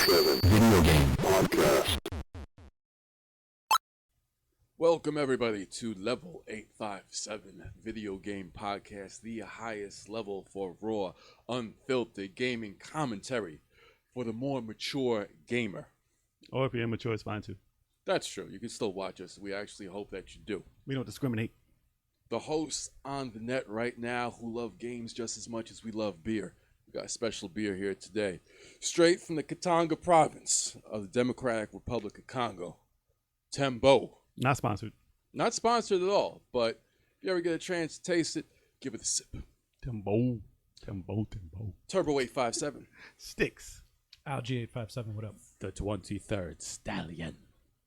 857 Video Game Podcast. Welcome everybody to Level 857 Video Game Podcast, the highest level for raw, unfiltered gaming commentary for the more mature gamer. Or if you're immature, it's fine too. That's true. You can still watch us. We actually hope that you do. We don't discriminate. The hosts on the net right now who love games just as much as we love beer. We got a special beer here today. Straight from the Katanga province of the Democratic Republic of Congo. Tembo. Not sponsored. Not sponsored at all, but if you ever get a chance to taste it, give it a sip. Tembo. Turbo 857. Sticks. Alg857, what up? The 23rd Stallion.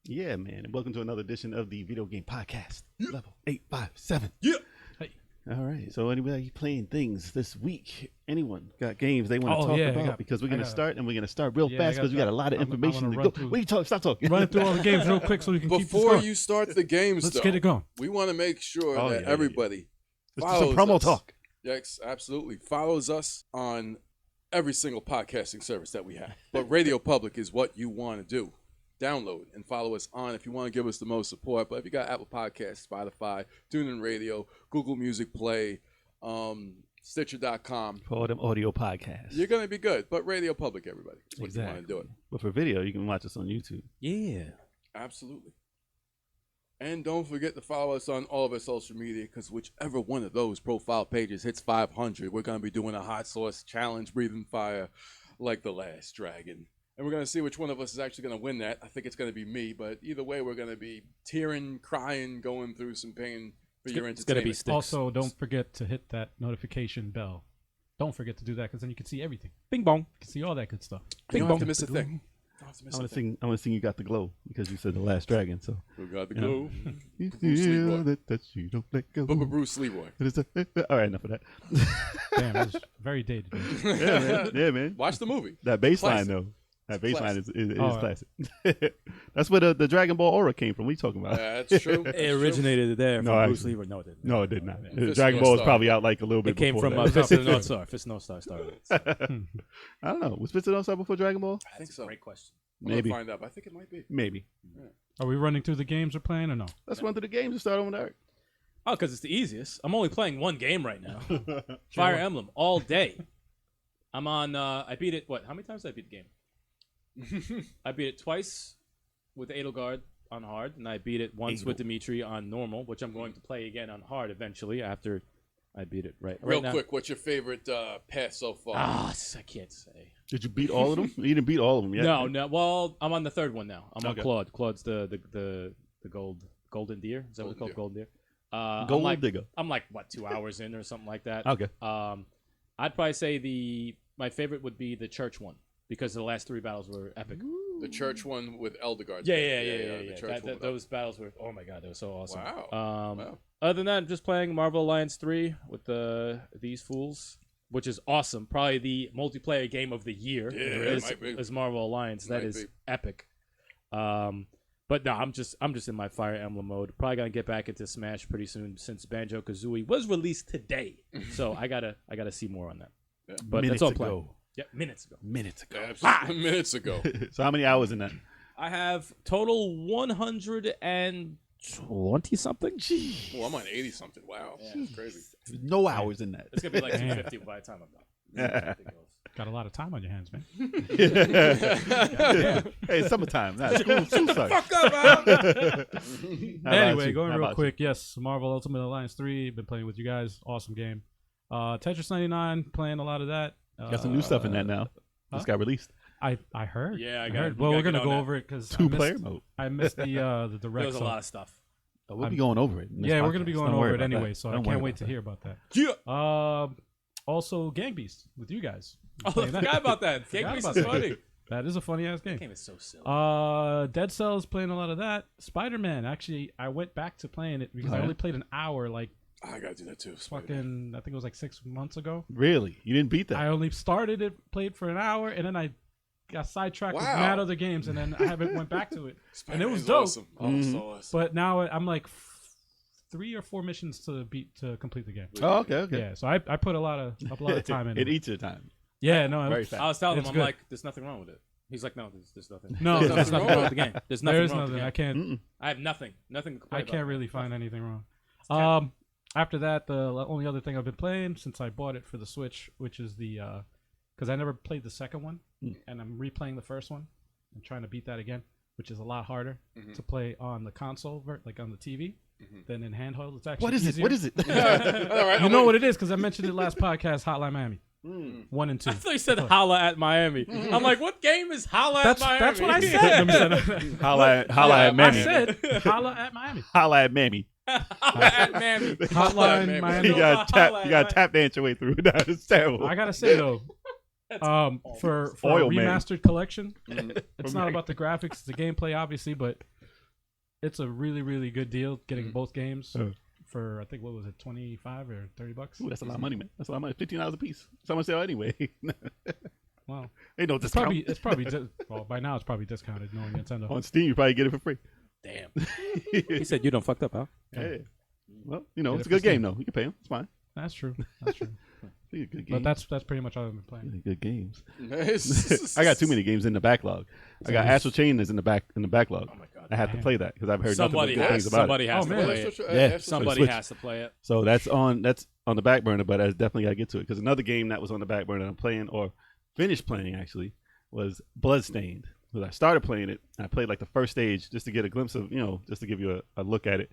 Yeah, man. And welcome to another edition of the Video Game Podcast. Level 857. Yeah. Hey. All right. So anybody playing things this week? Anyone got games they want to talk about? Because we're going to start, and we're going to start real fast because we got a lot of information to go. What are you talking? Stop talking. Run through all the games real quick so we can keep this Before going. you start the games, Let's get it going. we want to make sure that everybody Let's do some promo talk. Yes, absolutely. Follows us on every single podcasting service that we have. But Radio Public is what you want to do. Download and follow us on if you want to give us the most support. But if you got Apple Podcasts, Spotify, TuneIn Radio, Google Music Play, Stitcher.com. For all them audio podcasts. You're going to be good. But Radio Public, everybody. Is what you want to do it. But for video, you can watch us on YouTube. Yeah. Absolutely. And don't forget to follow us on all of our social media, because whichever one of those profile pages hits 500, we're going to be doing a hot sauce challenge, breathing fire like the last dragon. And we're going to see which one of us is actually going to win that. I think it's going to be me, but either way, we're going to be tearing, crying, going through some pain for your entertainment. It's going to be sticks. Also, don't forget to hit that notification bell. Don't forget to do that, because then you can see everything. Bing bong. You can see all that good stuff. You don't have to miss a thing. I want to sing You Got the Glow, because you said the last dragon. So Who got the glow? You Bruce feel Leroy. that touch, you don't let go. Bruce Leroy. All right, enough of that. Damn, it was very dated. Yeah, man. Watch the movie. That bass line, Classic. though. That bass line is Oh, classic. That's where the Dragon Ball aura came from. What are you talking about? That's true. It originated there from Bruce Leroy. No, it didn't. No, it did not. Fist Dragon North Ball was Star. probably out like a little bit It came before from that. Fist of the North Star. Fist of the North Star started it. I don't know. Was Fist of the North Star before Dragon Ball? I think so. Great question. Maybe. We'll find out. But I think it might be. Maybe. Are we running through the games we're playing or no? Let's run through the games and start on with Eric. Oh, because it's the easiest. I'm only playing one game right now. Fire Emblem all day. I'm on. I beat it. How many times did I beat the game? I beat it twice with Edelgard on hard, and I beat it once with Dimitri on normal, which I'm going to play again on hard eventually after I beat it. Real now. quick, what's your favorite path so far? I can't say. Did you beat all of them? You didn't beat all of them yet. No. Well, I'm on the third one now. I'm Okay. on Claude. Claude's the golden deer. Is that what it's called? Golden deer. Gold Digger. I'm like 2 hours in or something like that. Okay. I'd probably say my favorite would be the church one, because the last 3 battles were epic. The church one with Eldegard. Yeah. Those battles were, oh my god, they were so awesome. Wow. Other than that, I'm just playing Marvel Alliance 3 with these fools, which is awesome. Probably the multiplayer game of the year. Yeah, it might be. Is Marvel Alliance. That is epic. But no, I'm just in my Fire Emblem mode. Probably gonna get back into Smash pretty soon, since Banjo-Kazooie was released today. So I gotta see more on that. Yeah. But Minutes that's all ago. playing. Yeah, minutes ago. Yeah, absolutely. Minutes ago. So how many hours in that? I have total 120 something. Well, I'm on 80 something. Wow. That's crazy. No hours in that. It's gonna be like 250 by the time I'm done. Got a lot of time on your hands, man. Hey, it's summertime. Nah, school starts. Fuck up, Al. Anyway, going real quick. Yes, Marvel Ultimate Alliance 3. Been playing with you guys. Awesome game. Tetris 99. Playing a lot of that. Got some new stuff in that now. Just got released. I heard. Yeah, I heard. got. Well, we we're gotta gonna get go on over it because Two-player mode. I missed the direct. There was a lot of stuff. Oh, we'll be going over it. in this Yeah, we're podcast. gonna be going Don't over worry it about anyway, that. so I Don't can't worry wait about to that. hear about that. Yeah. Also, Gang Beast with you guys. Oh, I Playing that. forgot about that. Forgot Gang Beast about is that. funny. That is a funny ass game. That game is so silly. Dead Cells, playing a lot of that. Spider-Man, actually, I went back to playing it because I only played an hour, like I gotta do that too. fucking, I think it was like 6 months ago. Really? You didn't beat that? I only started it, played for an hour, and then I got sidetracked with mad other games, and then I haven't went back to it. And it was dope. Awesome. Oh, so awesome. But now I'm like 3 or 4 missions to complete the game. Oh, okay. Yeah, so I put a lot of time in It it. eats your time. Yeah, no, Very fast. I was telling It's them, I'm good. like, there's nothing wrong with it. He's like, no, there's nothing. No, there's nothing wrong with the game. There's nothing wrong with the game. I can't. I have nothing to complain I can't about. really find anything wrong. After that, the only other thing I've been playing since I bought it for the Switch, which is the because I never played the second one, and I'm replaying the first one and trying to beat that again, which is a lot harder to play on the console, like on the TV, than in handheld. It's actually easier. What is it? You know what it is because I mentioned it last podcast. Hotline Miami, 1 and 2. I thought you said Holla at Miami. I'm like, what game is Holla at Miami? That's what I said. Holla at Mammy. I said Holla at Miami. Holla at Mammy. Holla at Miami. Hotline Miami. You got to tap dance your way through that. It's terrible. I gotta say though, for a Oil Man. remastered collection, it's not about the graphics, it's the gameplay, obviously, but it's a really, really good deal getting both games for I think what was it, $25 or $30? Ooh, that's a lot of money, man. That's a lot of money. $15 a piece. Someone sell anyway. Wow. Ain't no discount. It's probably well, by now it's probably discounted knowing Nintendo. On Steam, you probably get it for free. Damn. He said you done fucked up, huh? Hey. Well, it's a good game though. You can pay them. It's fine. That's true. That's true. Good But that's pretty much all I've been playing. good games. Nice. I got too many games in the backlog. I got Astral Chain is in the backlog. Oh my god. I have to play that because I've heard Somebody nothing but good has. things about Somebody it. has to man. play it. Yeah. Somebody Switch. has to play it. So that's on the back burner, but I definitely got to get to it because another game that was on the back burner I'm playing or finished playing actually was Bloodstained. Because I started playing it, and I played like the first stage just to get a glimpse of, just to give you a look at it.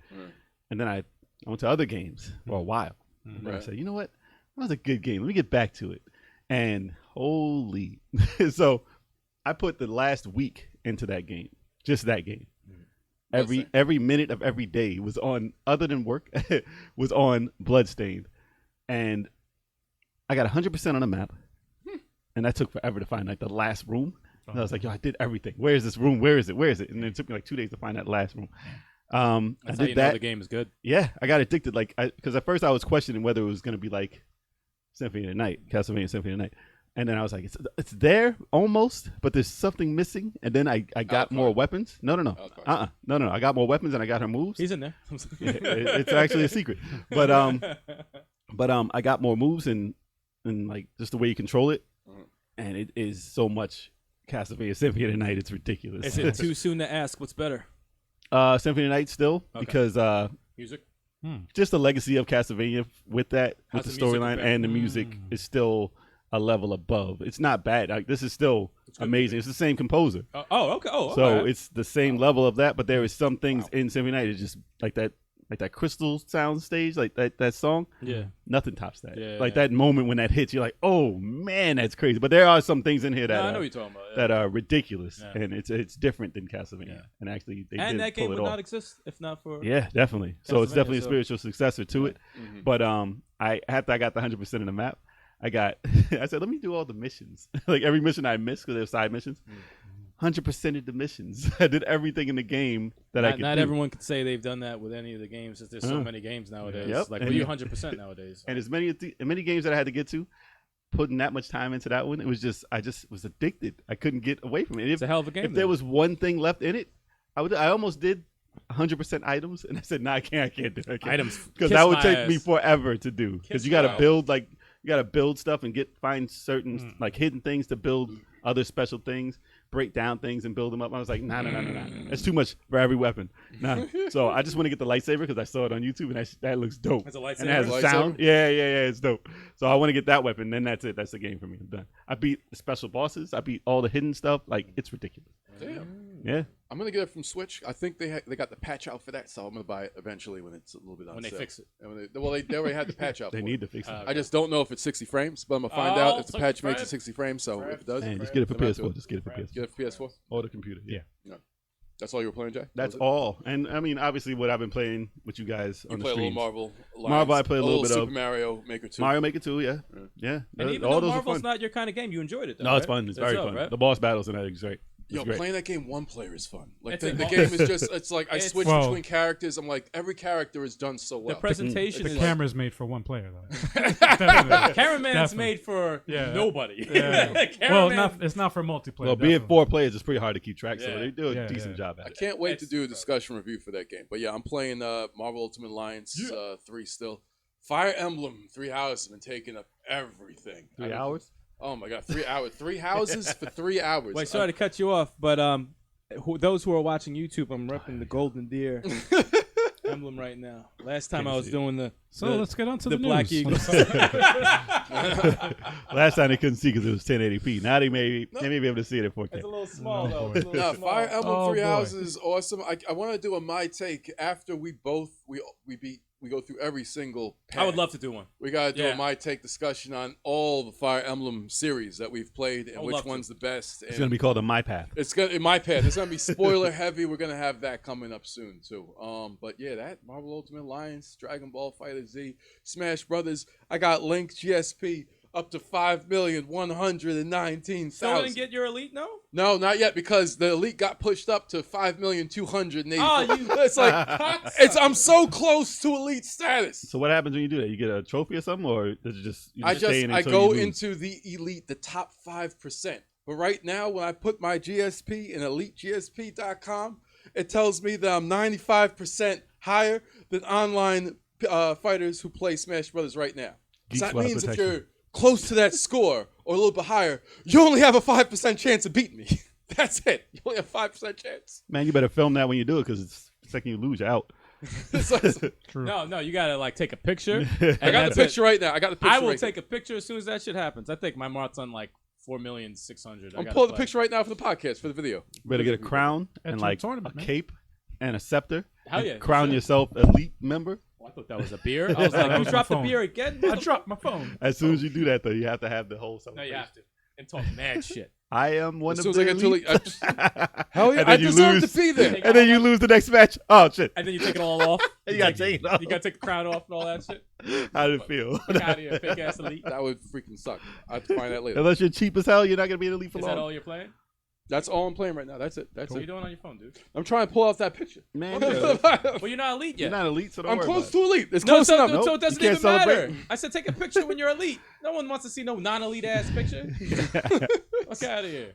And then I went to other games for a while. And then I said, you know what? That was a good game. Let me get back to it. And holy. So I put the last week into that game, just that game. Every minute of every day was on, other than work, was on Bloodstained. And I got 100% on the map. And that took forever to find like the last room. And I was like, yo, I did everything. Where is this room? Where is it? Where is it? And then it took me like 2 days to find that last room. That's I how did you that. know the game is good. Yeah, I got addicted. Like, because at first I was questioning whether it was going to be like Symphony of the Night, Castlevania Symphony of the Night. And then I was like, it's there almost, but there's something missing. And then I got more weapons. No. No. I got more weapons and I got her moves. He's in there. It's actually a secret. But I got more moves and like just the way you control it. And it is so much Castlevania Symphony of the Night. It's ridiculous. Is it too soon to ask what's better? Symphony of the Night still because Music? just the legacy of Castlevania with that, How's with the the music storyline, compared? and the music is still a level above. It's not bad. Like, this is still amazing. It's the same composer. Okay. Oh, So okay. it's the same level of that, but there is some things in Symphony of the Night. It's just like that crystal sound stage, like that song. Yeah. Nothing tops that. Yeah, like yeah. that moment when that hits, you're like, oh man, that's crazy. But there are some things in here that I know what you're talking about. Yeah. that are ridiculous, Yeah. and it's different than Castlevania. Yeah. And actually, they And did that pull game it would off. not exist if not for. Yeah, definitely. So it's Castlevania, definitely a so- spiritual successor to it. But after I got the 100% of the map, I said, let me do all the missions. Like every mission I missed because they're side missions. 100% of the missions. I did everything in the game that I could Not do. everyone could say they've done that with any of the games, since there's so many games nowadays. Yep. Like, And well, you you- 100% nowadays. And as many games that I had to get to, putting that much time into that one, it was just I just was addicted. I couldn't get away from it. It's a hell of a game. If there was one thing left in it, I almost did 100% items, and I said, "No, I can't do it." Items. Because Kiss that would my take me ass. forever to do. Because Kiss you got to my build build stuff and find certain like hidden things to build other special things, break down things and build them up. I was like, nah. That's too much for every weapon. Nah. So I just want to get the lightsaber because I saw it on YouTube and that looks dope. It's a lightsaber? And it has a Lightsaber? sound. Yeah, it's dope. So I want to get that weapon. Then that's it. That's the game for me. I'm done. I beat the special bosses. I beat all the hidden stuff. Like, it's ridiculous. Damn. Yeah. I'm gonna get it from Switch. I think they got the patch out for that, so I'm gonna buy it eventually when it's a little bit on When they sale. fix it. And they already had the patch out. They for need it. to fix it. I just don't know if it's 60 frames, but I'm gonna find out if the 60 patch makes it frames. 60 frames. So if it does, Man, just get it for I'm gonna do PS4. it. Just get it for PS4. Get it for PS4. Or the computer. Yeah. That's all you were playing, Jay? That's Was it? all. And I mean, obviously, what I've been playing with you guys You on the play a little streams. Marvel. Marvel, I play a little bit Super of. Mario Maker 2. Mario Maker 2, yeah. And even all though those are Marvel's fun. not your kind of game, you enjoyed it, though, No, it's right? fun. It's very dope, fun. right? The boss battles in that is great. Yo, great. playing that game one player is fun. Like It's the a- game is just, it's like I It's- switch Well- between characters. I'm like, every character is done so The well. presentation The is camera's made for one player, though. Cameraman's Definitely. made for Yeah. nobody. Yeah. Well, it's not for multiplayer. Well, being definitely. 4 players is pretty hard to keep track, so Yeah. they do a Yeah, decent yeah. job at I it. can't wait to It's- do a discussion review for that game. But yeah, I'm playing Marvel Ultimate Alliance 3 still. Fire Emblem 3 Houses have been taking up everything. 3 hours? Oh my god, 3 hours, 3 houses for 3 hours. Wait, sorry to cut you off, but those who are watching YouTube, I'm repping the Golden Deer emblem right now. Last time I was doing let's get on to the Black news. Eagle. Last time they couldn't see because it was 1080p. Now they may be able to see it at 4K. It's a little small though. boy. It's a little small. Fire Emblem Oh, Three boy. Houses is awesome. I want to do a my take after we go through every single path. I would love to do one. We gotta do Yeah. a my take discussion on all the Fire Emblem series that we've played and I would which love to. one's the best. It's gonna be called a My Path. It's gonna in my path. It's gonna be spoiler heavy. We're gonna have that coming up soon too. But yeah, that Marvel Ultimate Alliance, Dragon Ball Fighter Z, Smash Brothers. I got Link GSP up to 5,119,000. Still didn't get your elite, no? No, not yet because the elite got pushed up to 5,280,000. Oh, you It's like I'm so close to elite status. So what happens when you do that? You get a trophy or something, or does it just I staying I until go you lose? into the elite, the top 5%. But right now, when I put my GSP in elitegsp.com, it tells me that I'm 95% higher than online fighters who play Smash Brothers right now. Geek So that Squad means if protection. you're close to that score or a little bit higher, you only have a 5% chance of beating me. That's it. You only have 5% chance. Man, you better film that when you do it because it's the second you lose, you're out. It's like- True. No, you gotta like take a picture. I got the picture right now. I got the picture. I will right take a picture as soon as that shit happens. I think my mark's on like 4,600,000. I'm pulling the picture right now for the podcast for the video. Better get a crown At and your like tournament, a man. cape and a scepter. Hell and yeah, Crown sure. yourself elite member. Oh, I thought that was a beer. I was like, That you was my dropped the phone. beer again? I dropped my phone. As soon as you do that, though, you have to have the whole No, celebration. you have to. And talk mad shit. I am one As of soon as the I get to elite. elite, hell yeah, And I then you deserve lose. to be there. And then you lose the next match. Oh, shit. And then you take it all off. You gotta take it off. You gotta take the crown off and all that shit. How did it feel? Fuck out of here, fake ass elite. That would freaking suck. I have to find that later. Unless you're cheap as hell, you're not going to be an elite for Is long. that all you're playing? That's all I'm playing right now. That's it. That's What are you it. doing on your phone, dude? I'm trying to pull off that picture. Man, Well, you're not elite you're yet. not elite, so don't I'm worry close about to elite. It's No, close so, enough. Nope, so it doesn't you can't even matter. celebrate. I said take a picture when you're elite. No one wants to see no non-elite ass picture. Fuck out of here.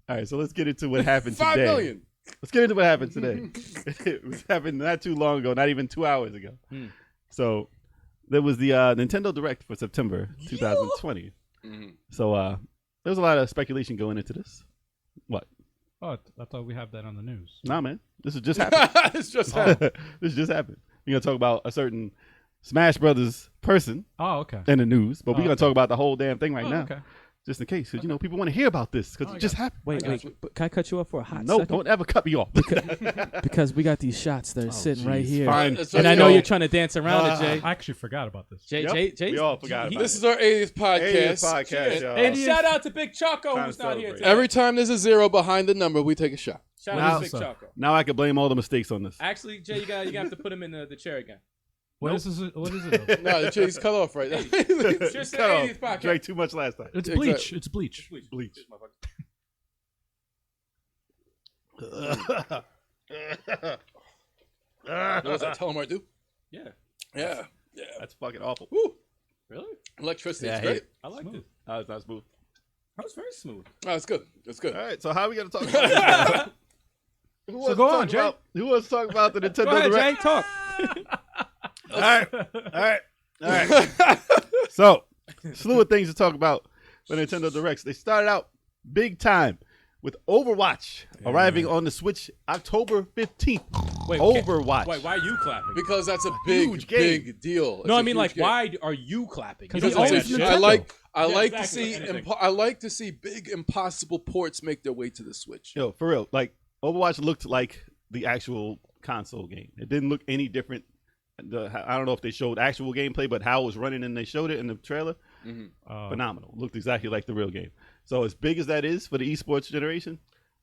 All right, so let's get into what happened 5 today. million. Let's get into what happened today. It was happened not too long ago, not even 2 hours ago. So there was the Nintendo Direct for September 2020. Mhm. So there was a lot of speculation going into this. What? Oh, I thought we have that on the news. Nah, man. This has just happened. It's just happened. This just happened. We're going to talk about a certain Smash Brothers person Oh, okay. in the news, but we're Oh, going to talk about the whole damn thing right Oh, now. okay. Just in case, because, people want to hear about this because Oh, it I just got happened. Wait, got you. But can I cut you off for a hot No, second? don't ever cut me off. Because we got these shots that are sitting right jeez. here. Fine. That's And what I you know know. you're trying to dance around it, Jay. I actually forgot about this. Jay, Yep, Jay, we all forgot about This is our 80th podcast. 80th podcast, y'all. And shout out to Big Choco Trying who's to not here celebrate. today. Every time there's a zero behind the number, we take a shot. Shout Now- out to Big Choco. Now I can blame all the mistakes on this. Actually, Jay, you gotta have to put him in the chair again. What is this? What is it? No, the cheese cut off right now. Just the Cut off. 80th podcast. Drank too much last time. It's Exactly. bleach. It's bleach. Bleach. What was that? Tell him what I do. Yeah. Yeah. Yeah. That's fucking awful. Woo. Really? Electricity Yeah, I is hate great. it. I like this. Oh, it's not smooth. That was very smooth. Oh, it's good. It's good. All right, so how are we going to talk about Who wants to go talk on, Jay. about- Who wants to talk about the Nintendo Go ahead, Direct? Jay. Talk. All right. So, slew of things to talk about for Nintendo Directs. They started out big time with Overwatch arriving on the Switch October 15th. Wait, Overwatch. Wait, why are you clapping? Because that's a Huge big, game. big deal. It's No, a I mean, huge like, game. why are you clapping? Because Because It's always it's a- Nintendo. I like Yeah, to exactly, see anything. I like to see big impossible ports make their way to the Switch. Yo, for real. Like, Overwatch looked like the actual console game. It didn't look any different. I don't know if they showed actual gameplay, but how it was running and they showed it in the trailer, phenomenal. Looked exactly like the real game. So as big as that is for the esports generation,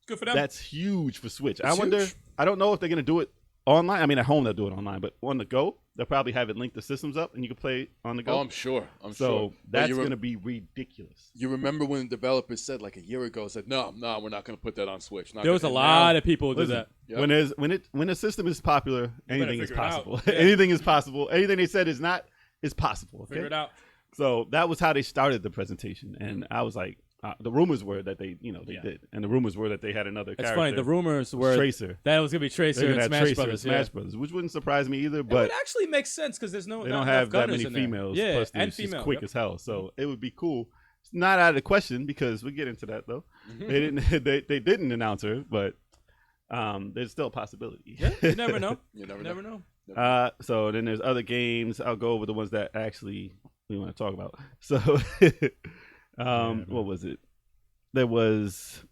Good for them. that's huge for Switch. I It's wonder. huge. I don't know if they're gonna do it online. I mean, at home they'll do it online, but on the go, they'll probably have it linked the systems up and you can play on the go. Oh, I'm sure. I'm so sure. But that's you gonna be ridiculous. You remember when developers said like a year ago, said, no, we're not going to put that on Switch. Not there was a gonna." lot Now- of people who did Listen, that. Yep. when a system is popular, anything is figure it out. possible. Yeah. Anything is possible. Anything they said is not is possible. Okay? Figure it out. So that was how they started the presentation, and I was like, the rumors were that they did, and the rumors were that they had another It's character. funny. The rumors were Tracer. that it was gonna be Tracer They're and gonna have Smash Tracer Brothers. and Smash yeah. Brothers, which wouldn't surprise me either. It But would actually make sense because there's no they not don't enough have that gunners many in there. females. Yeah, plus and she's female. quick as hell, so it would be cool It's not out of the question because we get into that though. They didn't. They didn't announce her, but there's still a possibility. Yeah, you never know. You never know. So then there's other games. I'll go over the ones that actually we want to talk about. So, what was it? There was,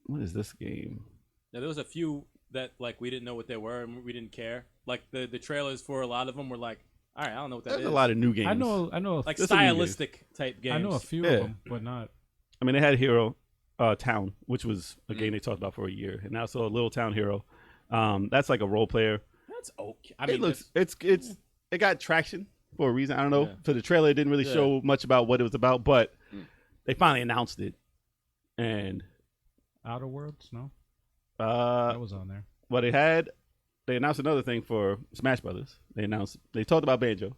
what is this game? Yeah, there was a few that like we didn't know what they were and we didn't care. Like the trailers for a lot of them were like, all right, I don't know what that There's is. a lot of new games. I know, Like There's some new stylistic type games. I know a few Yeah. of them, but not. I mean, they had Hero Town, which was a game they talked about for a year, and now so Little Town Hero. That's like a role player. That's okay. I mean, It looks, it got traction for a reason. I don't know. Yeah. For the trailer, it didn't really Yeah. show much about what it was about, but they finally announced it, and Outer Worlds, no, that was on there. well, they announced another thing for Smash Brothers. They talked about Banjo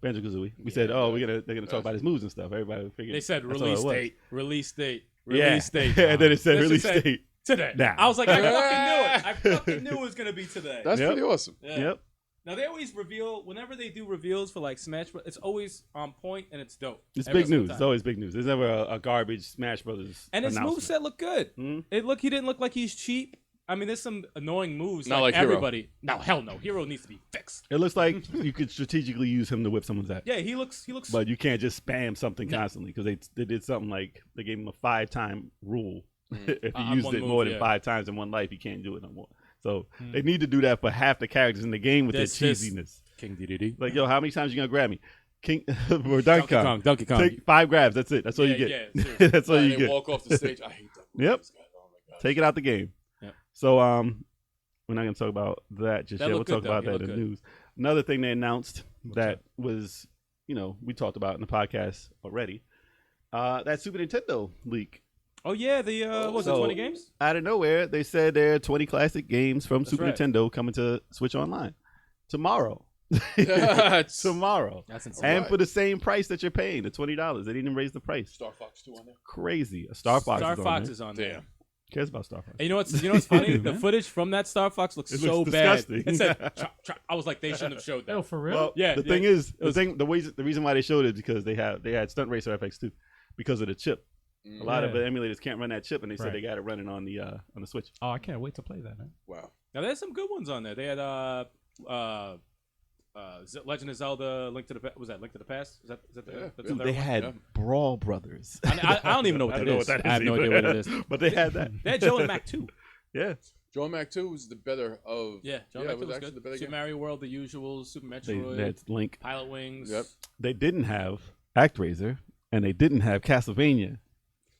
Kazooie. We said, they're gonna talk about his moves and stuff. Everybody figured they said that's all it release was. date, release date, Yeah. release date. And then it said That's release just date. today. Now. I was like, I fucking knew it. I fucking knew it was gonna be today. That's Yep. pretty awesome. Yeah. Yep. Now they always reveal whenever they do reveals for like Smash Bros. It's always on point and it's dope. It's Every big single news. time. It's always big news. There's never a garbage Smash Brothers. And his announcement. moveset look good. Mhm. He didn't look like he's cheap. I mean, there's some annoying moves. Not like Hero. everybody. No, hell no. Hero needs to be fixed. It looks like you could strategically use him to whip someone's ass. Yeah, he looks. But you can't just spam something constantly because they did something like they gave him a 5-time rule. If he On used one it move, more than yeah. 5 times in one life, he can't do it no more. So they need to do that for half the characters in the game with This- their this- cheesiness. King DDD. Like, yo, how many times you gonna grab me? King or Donkey Kong. Donkey Kong. Take 5 grabs. That's it. That's all Yeah, you get. yeah, seriously. That's all And you they get. walk off the stage. I hate that. Yep. This guy. Oh my god. Take it out the game. Yep. So we're not gonna talk about that just That yet. We'll looked talk good, though. about He that in looked the good. news. Another thing they announced that that? was, we talked about in the podcast already. That Super Nintendo leak. Oh yeah, the what was it, So- 20 games? Out of nowhere, they said there are 20 classic games from That's Super right. Nintendo coming to Switch Online tomorrow. That's Tomorrow. That's insane. And Right. for the same price that you're paying, the $20. They didn't even raise the price. Star Fox 2 on there. Crazy. A Star Fox Star is on Fox there. is on there. Damn. Who cares about Star Fox? And you know what's funny? Yeah, The man. footage from that Star Fox looks It so looks bad. disgusting. It said, I was like, they shouldn't have showed that. Oh, for real? Well, Yeah, the yeah. thing is, was- the reason why they showed it is because they had Stunt Racer FX too, because of the chip. A lot of the Yeah. emulators can't run that chip, and they said Right. they got it running on the Switch. Oh, I can't wait to play that, man. Wow. Now there's some good ones on there. They had Legend of Zelda, Link to the Past. Was that Link to the Past? Is that the, Yeah, that's yeah. the third They one? had Yeah. Brawl Brothers. I don't even know what I that don't know is. what that I have is no either. idea what it is. But they had that. They had Joe and Mac 2. Yeah, Joe Mac 2 was the better of. Yeah, Joe and yeah, Mac 2 was actually good. the better Super game. Mario World, the usual, Super they Metroid, had Link. Pilot Wings. Yep. They didn't have ActRaiser, and they didn't have Castlevania.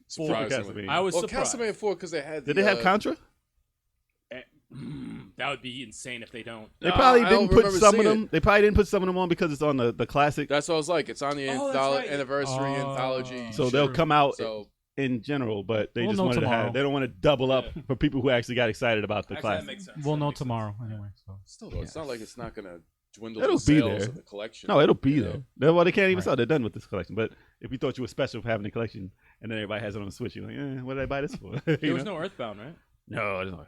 Surprisingly. Castlevania. I was Well, surprised. Castlevania 4 because they had. Did they have Contra? That would be insane if they don't. They probably I didn't don't put remember some of seeing them. They probably didn't put some of them on because it's on the classic. That's what I was like. It's on the Oh, that's right. anniversary Oh. anthology. So shit. they'll come out So in general, but they We'll just know wanted to tomorrow. have. They don't want to double up for people who actually got excited about the Actually, classic. that makes sense. We'll That know makes sense. tomorrow anyway. So still, though, it's not like it's not gonna dwindle It'll the be sales there. of the collection. No, it'll be you there. know? Well, they can't even Right. sell. They're done with this collection. But if you thought you were special for having a collection, and then everybody has it on the Switch, you're like, what did I buy this for? There You was know? no Earthbound, right? No, there's no.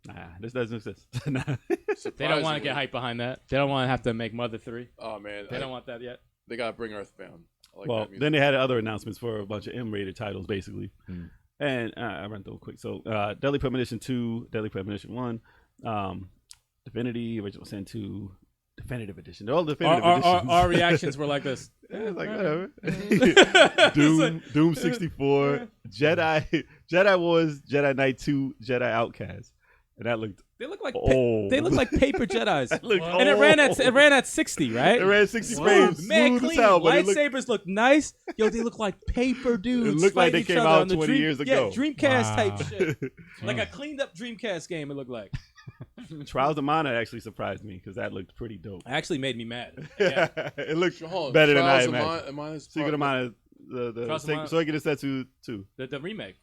Nah, this doesn't exist. Nah. They don't want to Surprisingly. get hype behind that. They don't want to have to make Mother 3. Oh man, They don't want that yet. They gotta bring Earthbound. I like Well, that music. then they had other announcements for a bunch of M-rated titles, basically. And I ran through them quick. So, Deadly Premonition 2, Deadly Premonition 1, Divinity, Original Sin 2, Definitive Edition. They're all definitive editions. Our reactions were like this. Yeah, it's like whatever. It's Doom, like- Doom 64, Jedi Wars, Jedi Knight 2, Jedi Outcast, and that looked They look like old. they look like paper Jedis. That looked And it ran at 60, right? It ran 60 Wow. frames, Man, smooth clean. as hell, but it looked, Lightsabers look nice. Yo, they look like paper dudes. looked like fighting they each came other out on the 20 years ago. Yeah, Dreamcast type Wow. shit. Like a cleaned up Dreamcast game. It looked like. Trials of Mana actually surprised me because that looked pretty dope. It actually made me mad. Yeah. It looked Hold on, better than I Trials of imagined. Mana's Secret of part- Mana, the Trials of Mana- Soiga Setsu 2. The remake.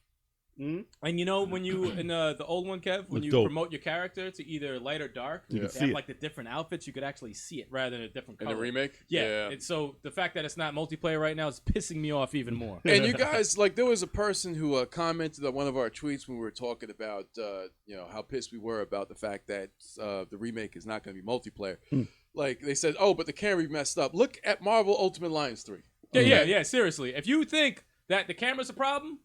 Mhm. And you know when you in the old one, Kev, when Looked you dope. promote your character to either light or dark, You could they see have it. like the different outfits. You could actually see it rather than a different in color. the remake. Yeah. And so the fact that it's not multiplayer right now is pissing me off even more. And you guys, like, there was a person who commented on one of our tweets when we were talking about, how pissed we were about the fact that the remake is not going to be multiplayer. Like, they said, oh, but the camera messed up. Look at Marvel Ultimate Alliance 3. Yeah. Seriously, if you think That the camera's a problem.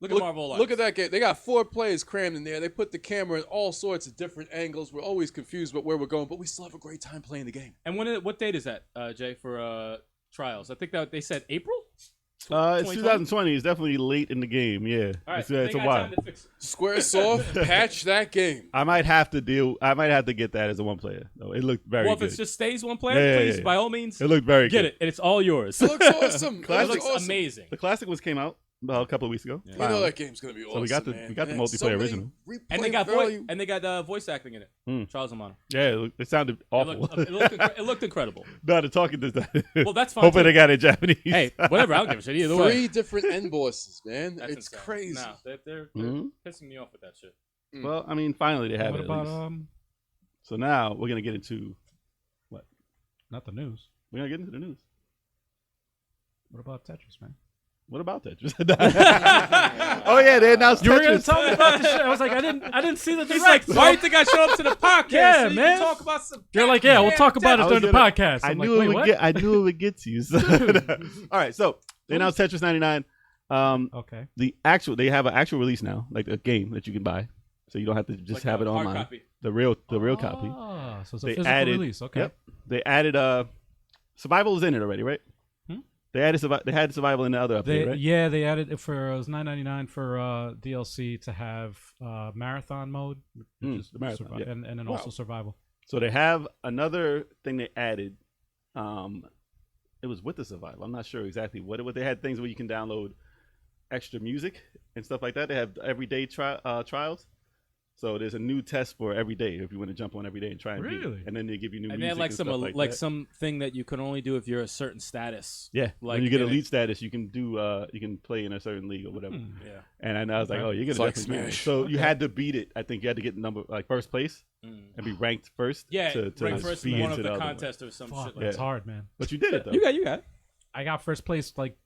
Look at Marvel Alliance. Look at that game. They got 4 players crammed in there. They put the camera in all sorts of different angles. We're always confused about where we're going, but we still have a great time playing the game. And what date is that, Jay, for trials? I think that they said April. It's 2020. It's definitely late in the game. Yeah, All right, it's a while. Squaresoft, patch that game. I might have to get that as a 1-player. No, it looked very Well, good. if it just stays 1 player, please, by all means, it looked very get good. it, and it's all yours. It looks awesome. It looks amazing. The classic was came out a couple of weeks ago. You know that game's gonna be awesome. So we got the multiplayer original, And they got voice acting in it. Charles Amano. Yeah, it sounded awful. It looked incredible. No, the talking this time. Well, that's fine. Hoping too. they got it in Japanese. Hey, whatever. I don't give a shit either way. 3 different end bosses, man. That's It's insane. crazy. Nah, they're pissing me off with that shit. Well, I mean, finally they have What it. about at least. So now we're gonna get into what? not the news? We're gonna get into the news. What about Tetris, man? What about Tetris? Oh yeah, they announced You were gonna Tetris. tell me about the shit. I was like, I didn't see the He's like, direct. why do you think I showed up to the podcast? Yeah, so you man. can talk about some. They're like, yeah, we'll talk about it I during was the gonna- podcast. I I'm knew like, it wait, would what? get. I knew it would get you. So. All right, so they announced Tetris 99. Okay. They have an actual release now, like a game that you can buy, so you don't have to just Like have a it hard online. copy. The real copy. Ah, so it's a They physical added release. Okay. Yep. They added survival is in it already, right? They added they had survival in the other update, right? Yeah, they added it for it was $9.99 for DLC to have marathon mode, which is the marathon, yeah. and then also survival. So they have another thing they added. It was with the survival. I'm not sure exactly what they had things where you can download extra music and stuff like that. They have everyday trials. So there's a new test for every day if you want to jump on every day and try and beat it. Really? And then they give you new And music they had like and some stuff like that. something that you can only do if you're a certain status. Yeah, like when you get in it. elite status, you can do you can play in a certain league or whatever. Yeah. And I was like, oh, you're gonna It's like definitely beat it. Smash. So you had to beat it. I think you had to get like first place and be ranked first. Yeah, to rank first feed in one into of the other one. contests or some Fuck, shit like that's Yeah. hard, man. But you did it though. You got it. I got first place like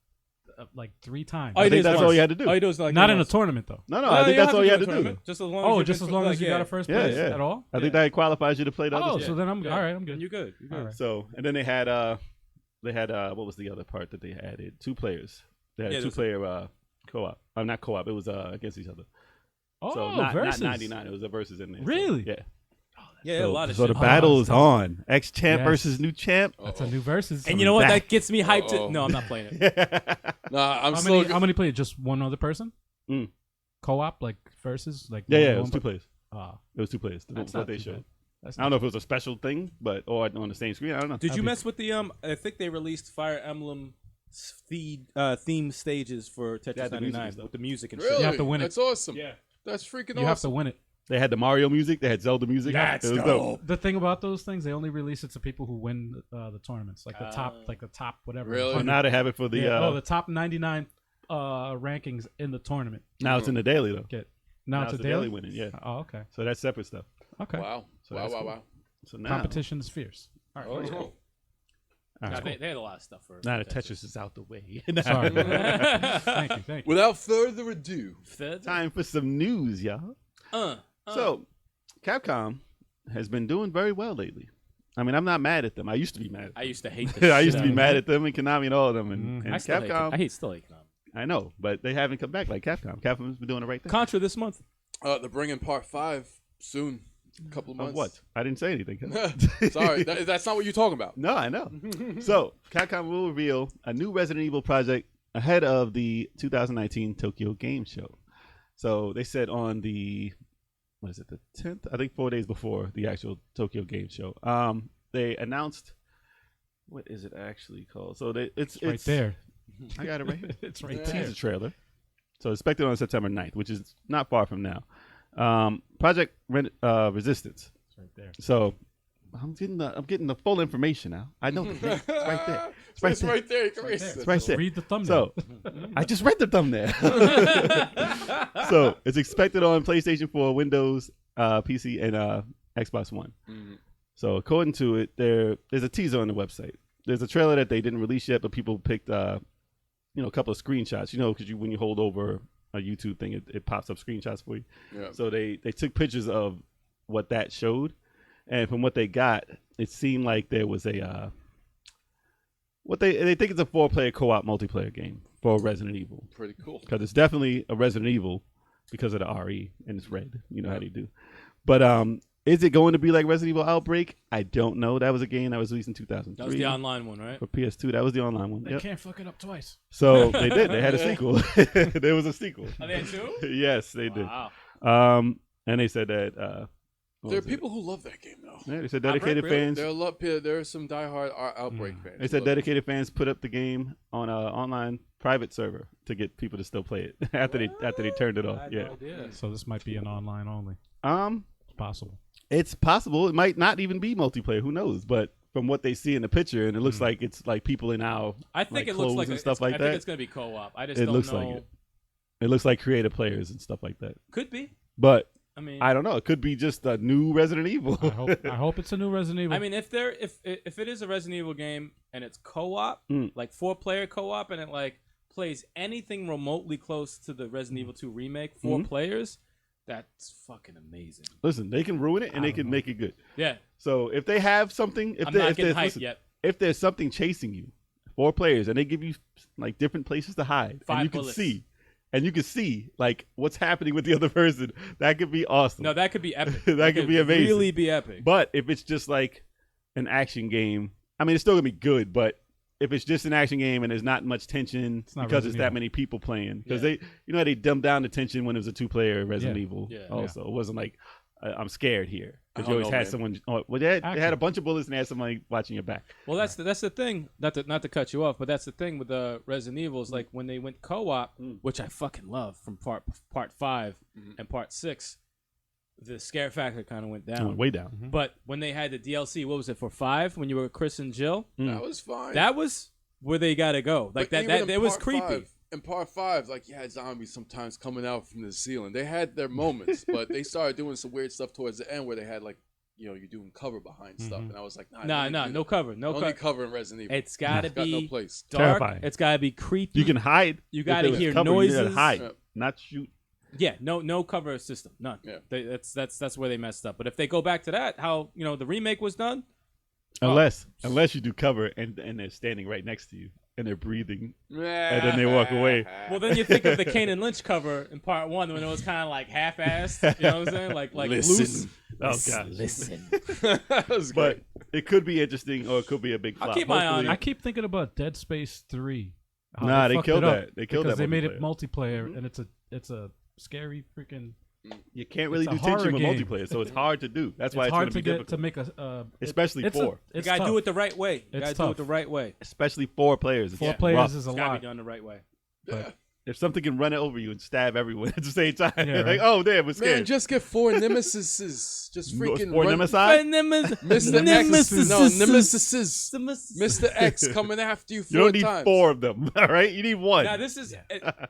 3 times. Oh, you I did think it that's once. all you had to do. All you do is like Not in a once. tournament though. No, No, I think you that's have all to you do had a to do. tournament. Just as long Oh, as just as long as you got a first Yeah, place yeah. at all. I think that qualifies you to play the Oh, other so stuff. then I'm Yeah. all right. I'm good. And you're good. You're good. All right. So and then they had what was the other part that they added? 2 players. They had Yeah, a there was 2-player co-op. Not co-op. It was against each other. Oh, So not versus. 99. It was a versus in there. Really? So, yeah. Yeah, a lot of so shit. the battle is Oh, on. Ex-champ Yes. versus new champ. That's a new versus. And you know what? back. That gets me hyped. Uh-oh. No, I'm not playing it. Nah, I'm How many play it? Just one other person? Mm. Co-op like versus like Yeah, one- it one was 2 per- players. Ah, It was 2 players. that's What not they too showed. bad. That's I don't know if it was a special thing, or on the same screen. I don't know. Did you be- mess with the I think they released Fire Emblem theme stages for Yeah, Tetris the music 99 and stuff. with the music and Really? shit. You have to win it. That's awesome. Yeah. That's freaking you have awesome. to win it. They had the Mario music. They had Zelda music. That's it was dope. The thing about those things, they only release it to people who win the tournaments, like the top whatever. Really? So 100. now they have it for the. The top 99 rankings in the tournament. Now it's in the daily though. Now it's a daily. winning. Yeah. Oh, okay. So that's separate stuff. Okay. Wow. So wow, that's wow, cool. wow. So now, Competition is fierce. All right. Oh. let's go. all Nah, right, they had a lot of stuff for now the Tetris is out the way. Sorry. Thank you. Without further ado, Time for some news, y'all. So, Capcom has been doing very well lately. I mean, I'm not mad at them. I used to be mad. I used to hate this I used to be shit. mad at them and Konami and all of them. And I still hate Capcom, still hate Konami. I know, but they haven't come back like Capcom. Capcom's been doing the right thing. Contra this month. they're bringing part 5 soon. A couple of Of months. what? I didn't say anything. Sorry, that's not what you're talking about. No, I know. So, Capcom will reveal a new Resident Evil project ahead of the 2019 Tokyo Game Show. So, they said on the, what is it, the 10th? I think 4 days before the actual Tokyo Game Show. They announced, what is it actually called? So, it's Right there. I got it right here. It's right Yeah. there. Teaser trailer. So, expected on September 9th, which is not far from now. Project Resistance. It's right there. So I'm getting the full information now. I know the date. It's right there. It's right It's there. right there. You can Right erase there. it. It's right there. Read the thumbnail. So I just read the thumbnail. So it's expected on PlayStation 4, Windows, PC, and Xbox One. Mhm. So according to it, there's a teaser on the website. There's a trailer that they didn't release yet, but people picked a couple of screenshots. Because when you hold over a YouTube thing, it pops up screenshots for you. Yeah. So they took pictures of what that showed, and from what they got, it seemed like there was a what they think it's a 4-player co-op multiplayer game for Resident Evil. Pretty cool. Because it's definitely a Resident Evil because of the RE and it's red. You know how they do. But is it going to be like Resident Evil Outbreak? I don't know. That was a game that was released in 2003. That was the online one, right? For PS2. That was the online one. They Yep. can't fuck it up twice. So they did. They had a sequel. There was a sequel. Oh, they had two? Yes, they Wow. did. And they said that. There are people who love that game, though. Yeah, they said dedicated Outbreak, fans. There are some diehard Outbreak fans. They said dedicated fans put up the game on an online private server to get people to still play it after they turned it off. I had Yeah. no idea. So this might be an online only. It's Possible. It's possible. It might not even be multiplayer. Who knows? But from what they see in the picture, and it looks like it's like people in our I think like it looks clothes like and stuff like I that. think it's going to be co-op. I just It don't looks know. like it. It looks like creative players and stuff like that. Could be. But I mean, I don't know. It could be just a new Resident Evil. I hope it's a new Resident Evil. I mean, if it is a Resident Evil game and it's co-op, like 4-player co-op, and it like plays anything remotely close to the Resident Evil 2 remake, 4 players, that's fucking amazing. Listen, they can ruin it and they can make it good. Yeah, So if they have something, I'm not getting hyped yet. if there's something chasing you, 4 players, and they give you like different places to hide, 5 and you bullets. can see like what's happening with the other person, that could be awesome. No, that could be epic. That could be amazing. Really be epic. But if it's just like an action game, I mean, it's still gonna be good. But if it's just an action game and there's not much tension not because Resident it's that Evil. many people playing, because Yeah. they, you know, how they dumbed down the tension when it was a 2-player Resident Yeah. Evil. Yeah. Also, it wasn't like I'm scared here I because you don't always know, had man. someone. Oh, well, they had Action. a bunch of bullets and they had somebody watching your back. Well, that's the thing. Not to cut you off, but that's the thing with the Resident Evils. Like when they went co-op, which I fucking love from part 5 and part 6, the scare factor kind of went down. Way down. But when they had the DLC, what was it for 5? When you were with Chris and Jill, That was fine. that was where they gotta go. Like But that even in it was part creepy. 5, in part 5, like you had zombies sometimes coming out from the ceiling. They had their moments, but they started doing some weird stuff towards the end where they had like, you know, you're doing cover behind stuff, and I was like, Nah, no cover, no Only cover. cover in Resident Evil. It's gotta got no be place. dark. Terrifying. It's gotta be creepy. You can hide. You If gotta there was hear cover, you gotta noises. hide, Yeah. not shoot. Yeah, no cover system, none. Yeah. That's where they messed up. But if they go back to that, how the remake was done, Unless you do cover and they're standing right next to you and they're breathing. And then they walk away. well, then you think of the Kane and Lynch cover in part 1 when it was kind of like half-assed. You know what I'm saying? Like loose. Oh gosh. Listen. that was But great. it could be interesting or it could be a big flop. I'll keep my eye on Hopefully- it. I keep thinking about Dead Space 3. How Nah, they fucked killed it up that. They killed because that they made it multiplayer. multiplayer, and it's a scary freaking. You can't really It's a do tension horror with game. multiplayer, so it's hard to do. That's why It's it's hard going to be get difficult. to make a Especially it's 4. You it's gotta tough. do it the right way. You It's gotta do it tough. the right way. Especially 4 players. It's 4 rough. players is a It's gotta lot. be done the right way. Yeah. If something can run it over you and stab everyone at the same time, Yeah, like, right. oh damn, we're scared. Man, just get 4 nemesises. Just freaking 4 run. Nemesis? Mr. X. No, Nemesis. Mr. X coming after you 4 You don't need times. 4 of them. All right, you need 1. Now this is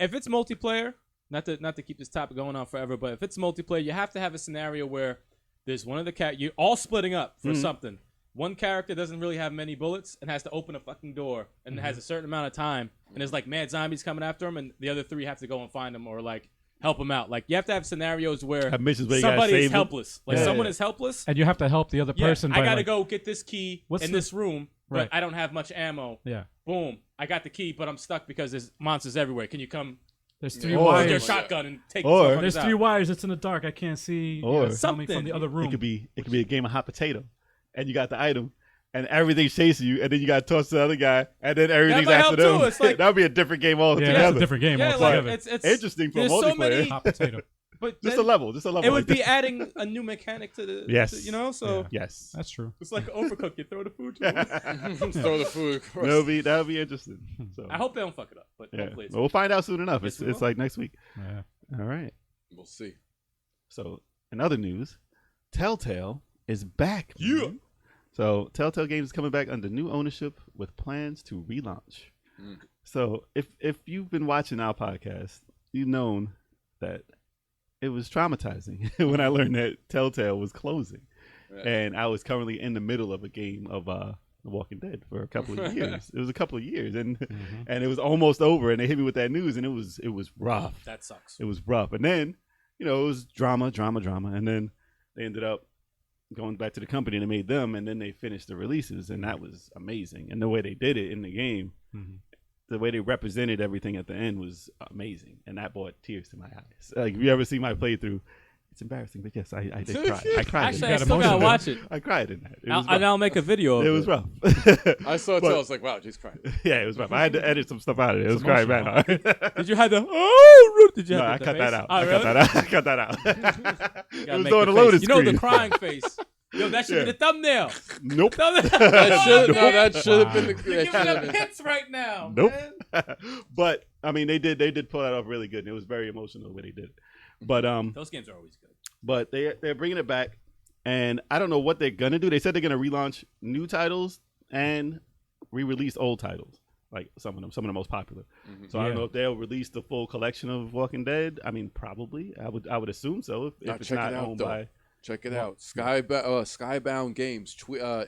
if it's multiplayer. Not to keep this topic going on forever, but if it's multiplayer, you have to have a scenario where there's one of the you're all splitting up for something. One character doesn't really have many bullets and has to open a fucking door and has a certain amount of time, and there's like mad zombies coming after him, and the other 3 have to go and find him or like help him out. Like you have to have scenarios where Have missions where you gotta somebody save is them. helpless. Like Yeah. someone is helpless. and you have to help the other person. I by, gotta like, go get this key What's in the- this room, but Right. I don't have much ammo. Yeah, Boom! I got the key, but I'm stuck because there's monsters everywhere. Can you come there's 3 Or- with your wires. shotgun and take Or- these motherfuckers There's out? 3 wires. It's in the dark. I can't see. Or- Tell me from Something. the other room. It could be a game of hot potato, and you got the item, and everything's chasing you, and then you got to toss the other guy, and then everything's might after help them. too. It's like- that would be a different game Yeah, altogether. that's a different game Yeah, altogether. like it's Interesting for there's multiplayer. so many, Hot potato. but Just then a level. it would be adding a new mechanic to the Yes. so Yes. That's true. it's like overcooked. You throw the food. To them. Throw the food across. That'll be interesting. So I hope they don't fuck it up, but yeah. hopefully it's Well, we'll find out soon enough. Yes, It's we will. like next week. Yeah. All right. We'll see. So in other news, Telltale is back. Yeah. man. So Telltale Games is coming back under new ownership with plans to relaunch. So if you've been watching our podcast, you've known that it was traumatizing when I learned that Telltale was closing. Yeah. And I was currently in the middle of a game of The Walking Dead for a couple of years. It was a couple of years, and and it was almost over. And they hit me with that news, and it was rough. that sucks. It was rough. And then, it was drama. And then they ended up going back to the company and they made them, and then they finished the releases, and that was amazing. And the way they did it in the game, the way they represented everything at the end was amazing, and that brought tears to my eyes. Like, if you ever see my playthrough, it's embarrassing, but yes, I did cry. I cried. Actually, I still gotta watch it. I cried in that. And I'll make a video of it. It was rough. I saw it too. I was like, wow, she's crying. Yeah, it was rough. I had to edit some stuff out of it. It was crying bad hard. Did you have the oh? Did you No, have I the cut face? that out. Oh, I really? cut that out. You It gotta was make on the the loaded face. You know the screen. crying face. Yo, that should Yeah. be the thumbnail. Nope. That should have been the. You're That giving should have them been. hits right now. Nope. Man. But I mean, they did pull that off really good, and it was very emotional the way they did it. But Those games are always good. But they're bringing it back, and I don't know what they're gonna do. They said they're gonna relaunch new titles and re-release old titles, like some of the most popular. So I don't know if they'll release the full collection of Walking Dead. I mean, probably. I would assume so if it's check not it out, owned though. by. Check it out. Skybound Games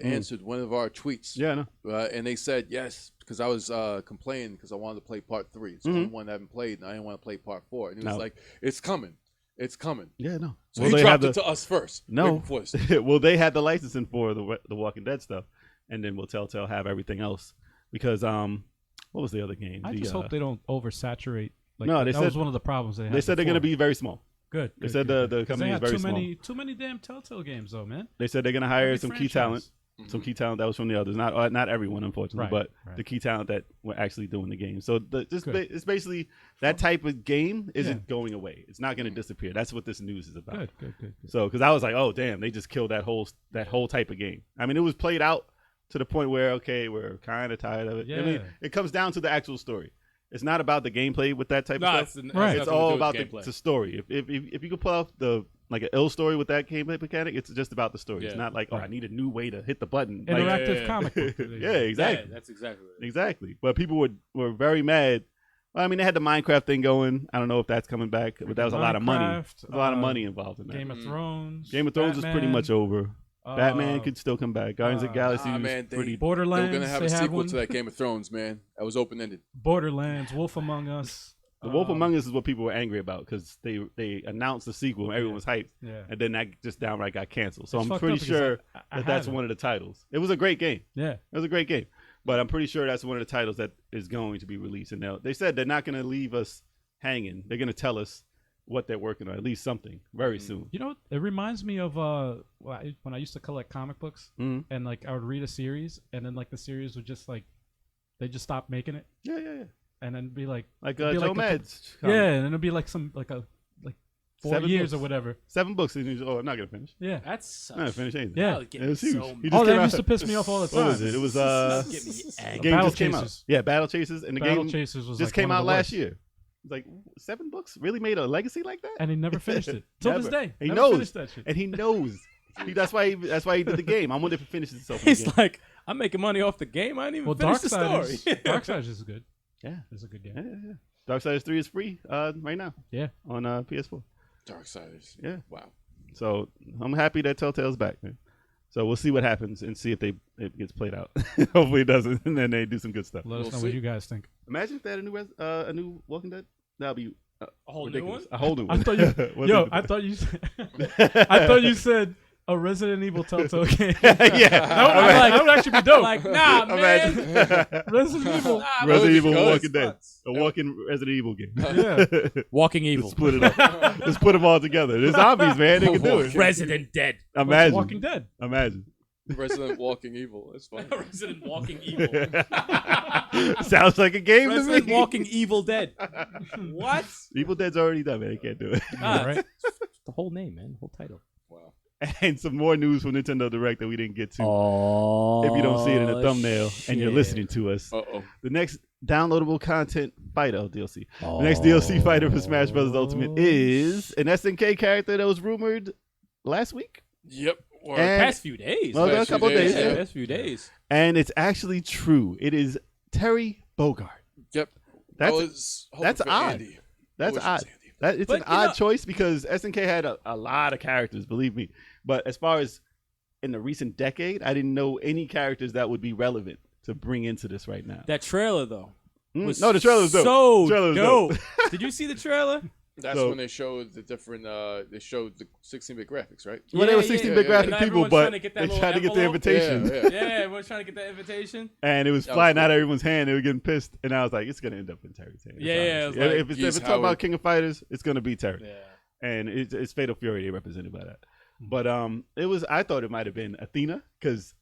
answered one of our tweets. Yeah, no. And they said yes, because I was complaining because I wanted to play part 3. It's the only one I haven't played, and I didn't want to play part 4. And he was like, "It's coming, it's coming." Yeah, no. So Well, he they dropped have it to us first. No. way before us. Well, they had the licensing for the Walking Dead stuff, and then will Telltale have everything else because what was the other game? I just hope they don't oversaturate. Like, No, they that said- was one of the problems they had. They said they're going to before. be very small. good. They good, said good, the good. 'Cause company they is had very too many damn Telltale games though, man. They said they're going to hire Every some key talent. franchise. Some key talent that was from the others, not everyone, unfortunately, Right, but right. the key talent that were actually doing the game. So it's Good. basically that type of game isn't going away. It's not going to disappear. That's what this news is about. Good. So because I was like, oh damn, they just killed that whole type of game. I mean, it was played out to the point where okay, we're kind of tired of it. I mean, Yeah. it comes down to the actual story. It's not about the gameplay with that type No, of stuff. it's Right. It's all about the story. If you could pull off like an ill story with that gameplay mechanic, it's just about the story. It's Yeah. not like, oh, I need a new way to hit the button. Like, Interactive yeah. comic book. yeah, exactly. Yeah, that's exactly what it is. Exactly. But people were very mad. Well, I mean, they had the Minecraft thing going. I don't know if that's coming back, but that was a lot of money. Minecraft, There's a lot of money involved in that. Game of Thrones. Game of Thrones is pretty Batman, much over. Batman could still come back. Guardians of the Galaxy was man, pretty. They Borderlands. were gonna have they a had sequel one. to that Game of Thrones, man. That was open ended. Borderlands, Wolf Among Us. The Wolf Among Us is what people were angry about because they announced the sequel and everyone was hyped, Yeah. and then that just downright got canceled. So It's I'm fucked pretty up because sure I that that's had it. one of the titles. It was a great game. Yeah. It was a great game, but I'm pretty sure that's one of the titles that is going to be released. And they said they're not going to leave us hanging. They're going to tell us what they're working on, at least something, very soon. You know, it reminds me of when I used to collect comic books, Mhm. and like I would read a series, and then like the series would just like they just stop making it, Yeah. and then be like Like it'd be Joe like the- Mad's. yeah, and it'll be like some like 4 7 years books. or whatever. 7 books. And he's, I'm not going to finish. Yeah. That's I'm not going to finish anything. Yeah. It was huge. He just Oh, came that out- used to piss me off all the time. What was it? It was Get me the angry. game Battle just came out. Chasers. Yeah, Battle Chasers, and the Battle game Chasers was just like came one of out the last worst. year. It's like 7 books really made a legacy like that, And he never finished it till this Never. day. He Never knows, finished that shit. and he knows. That's why he did the game. I wonder if it finishes itself. He's again. like, I'm making money off the game. I didn't even Well, finish the story. Darksiders is good. Yeah. It's a good game. Yeah. Darksiders 3 is free right now. Yeah. On PS4. Darksiders. Yeah. Wow. So I'm happy that Telltale's back, man. So we'll see what happens and see if it gets played out. Hopefully it doesn't, and then they do some good stuff. Let us We'll know see. what you guys think. Imagine if they had a new Walking Dead. That'd be A whole new ridiculous. one? A whole new one. I thought you, What's yo, it- I thought you, I thought you said a Resident Evil Telltale game. yeah. That would actually be dope. Like, nah, man. Imagine. Resident Evil. Nah, Resident That Evil would be Walking Dead. A walking Resident Evil game. Yeah. Walking Just Evil. split it up. Just put them all together. They're zombies, man. They can do it. Resident Dead. Imagine. Walking Dead. Imagine. Resident Walking Evil. That's fine. Resident Walking Evil. Sounds like a game Resident to me. Walking Evil Dead. What? Evil Dead's already done, man. They can't do it. Ah, right? The whole name, man. The whole title. Wow. And some more news from Nintendo Direct that we didn't get to. Oh. If you don't see it in the thumbnail and you're listening to us, Uh-oh. the next downloadable content fighter DLC. The next DLC fighter for Smash Bros. Ultimate is an SNK character that was rumored last week. Yep. Or And- Past few days. Well, Past a couple few days. days, Yeah. Past few days. And it's actually true. It is Terry Bogard. yep. That's I was hoping that's for odd. Andy. I That's wish it was odd. Andy. It's But, an you odd know- choice because SNK had a lot of characters, believe me. But as far as in the recent decade, I didn't know any characters that would be relevant to bring into this right now. That trailer, though. Was No, the trailer was dope. So The trailer was dope. Did you see the trailer? That's So- when they showed the different. They showed the 16-bit graphics, right? Well, they were 16-bit graphic And people, everyone's but trying to get that they little tried to get the envelope. invitation. Yeah, yeah. Yeah, everyone's trying to get that invitation. And it was That was flying out cool. of everyone's hand. They were getting pissed, and I was like, "It's gonna end up in Terry's hand." Yeah, yeah, it was Obviously. like, if it's Geese talking about Howard. King of Fighters, it's gonna be Terry, Yeah. and it's Fatal Fury they represented by that. But it was. I thought it might have been Athena because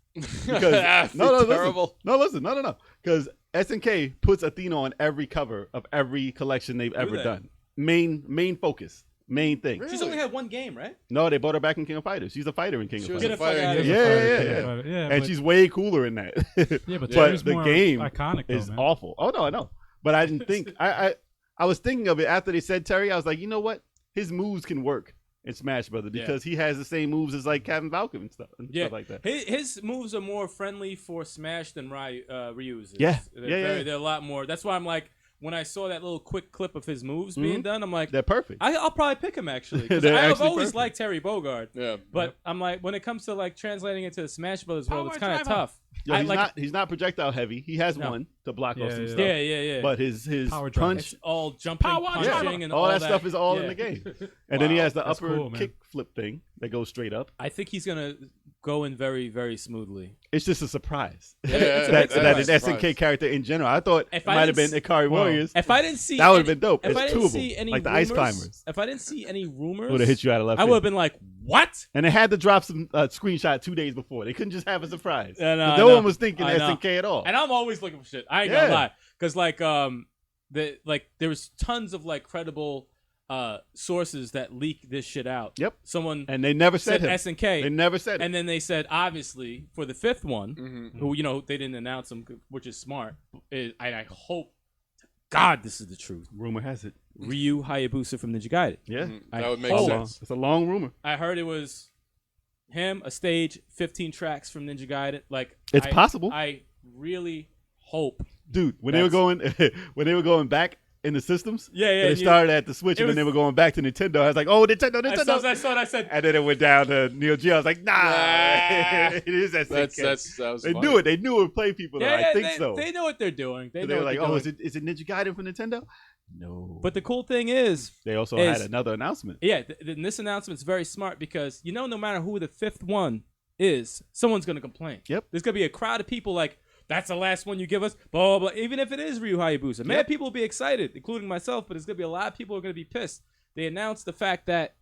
That's terrible. listen, because SNK puts Athena on every cover of every collection they've ever they? done. Main focus, main thing. Really? She's only had one game, right? No, they brought her back in King of Fighters. She's a fighter in King She of was Get a Fighters. the fuck fighter. out of Yeah, here. yeah. Yeah, And she's way cooler in that. yeah, but but Terry's the more game iconic though, is man. awful. Oh no, I know. But I didn't think I was thinking of it after they said Terry. I was like, you know what? His moves can work in Smash Brothers because he has the same moves as like Captain Falcon and stuff like that. His moves are more friendly for Smash than Ryu's. Yeah. They're a lot more. That's why I'm like, when I saw that little quick clip of his moves being done, I'm like, They're perfect. I'll probably pick him actually. 'Cause They're I've actually always perfect. liked Terry Bogard, Yeah. but I'm like, when it comes to like translating into the Smash Brothers world, Power it's kind of driver. tough. Yeah, I he's not projectile heavy. He has No. one to block off Yeah, some yeah. stuff. Yeah. But his Power drive. punch, It's all jumping, Power punching, driver. and all that stuff is all in Yeah. the game. And then he has the That's upper cool, man. kick flip thing that goes straight up. I think he's gonna go in very, very smoothly. It's just a surprise. Yeah, It's a that big that surprise. an SNK character in general. I thought If it I might have been didn't Ikari Warriors. If I didn't see That would've any- been dope. If It's I two didn't of them, see any like the rumors, Ice Climbers. If I didn't see any rumors, Would have hit you out of left I field. would have been like, "What?" And they had to drop some screenshot 2 days before. They couldn't just have a surprise. Yeah, no, 'Cause I no know. one was thinking I know. SNK at all. And I'm always looking for shit. I ain't Yeah. gonna lie, because there was tons of like credible sources that leaked this shit out. Yep. Someone And they never said said him. SNK, They never said it. and then they said obviously for the fifth one, Mm-hmm. who they didn't announce him, which is smart. I hope, to God, this is the truth. Rumor has it. Ryu Hayabusa from Ninja Gaiden. Yeah. That would make hope- sense. It's a long rumor. I heard it was him, a stage, 15 tracks from Ninja Gaiden. Like It's possible. I really hope. Dude, when they were going back in the systems, Yeah, yeah, they and started at the Switch it and then was- they were going back to Nintendo. I was like, oh, Nintendo. I saw it. I said, And then it went down to Neo Geo. I was like, nah, it is SNK. That was They funny. knew it. They knew it would play people. Though. I think so. They know what they're doing. They So know they were what like, they're oh, doing. is it Ninja Gaiden for Nintendo? No. But the cool thing is, they also is- had another announcement. yeah, this announcement's very smart because no matter who the fifth one is, someone's gonna complain. Yep. There's gonna be a crowd of people like, that's the last one you give us, blah blah blah. Even if it is Ryu Hayabusa, man, people will be excited, including myself. But there's gonna be a lot of people who are gonna be pissed. They announced the fact that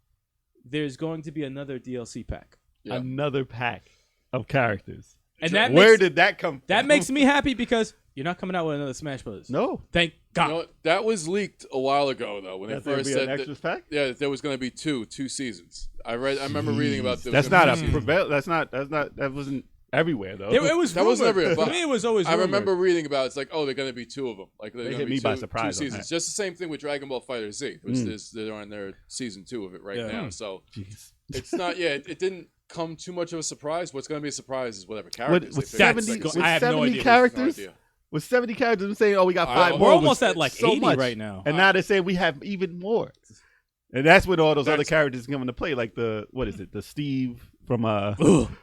there's going to be another DLC pack, Yeah. Another pack of characters. and that Where makes, did that come from? that makes me happy because you're not coming out with another Smash Brothers. No. Thank God. You know, that was leaked a while ago, though, when That they there'd first be said an extras pack? that there was going to be two seasons. I remember reading about there That's was gonna not be a two seasons. prevail. That wasn't everywhere though. It was That wasn't rumored. everywhere, For but me, it was always I rumored. remember reading about it's like, oh, they're going to be two of them. Like they're They gonna hit be me by two surprise on seasons. that. Just the same thing with Dragon Ball Fighter Z. They're on their season 2 of it right Yeah. now. So Jeez. it's not. Yeah, it didn't come too much of a surprise. What's going to be a surprise is whatever characters. With they pick. 70, It's with I have no 70 idea. characters, No idea. with 70 characters, I'm saying, oh, we got 5 We're more. We're almost was at like so 80 much. right now. And now they're saying we have even more. And that's when all those other That's- characters come into play, like the Steve from Ugh,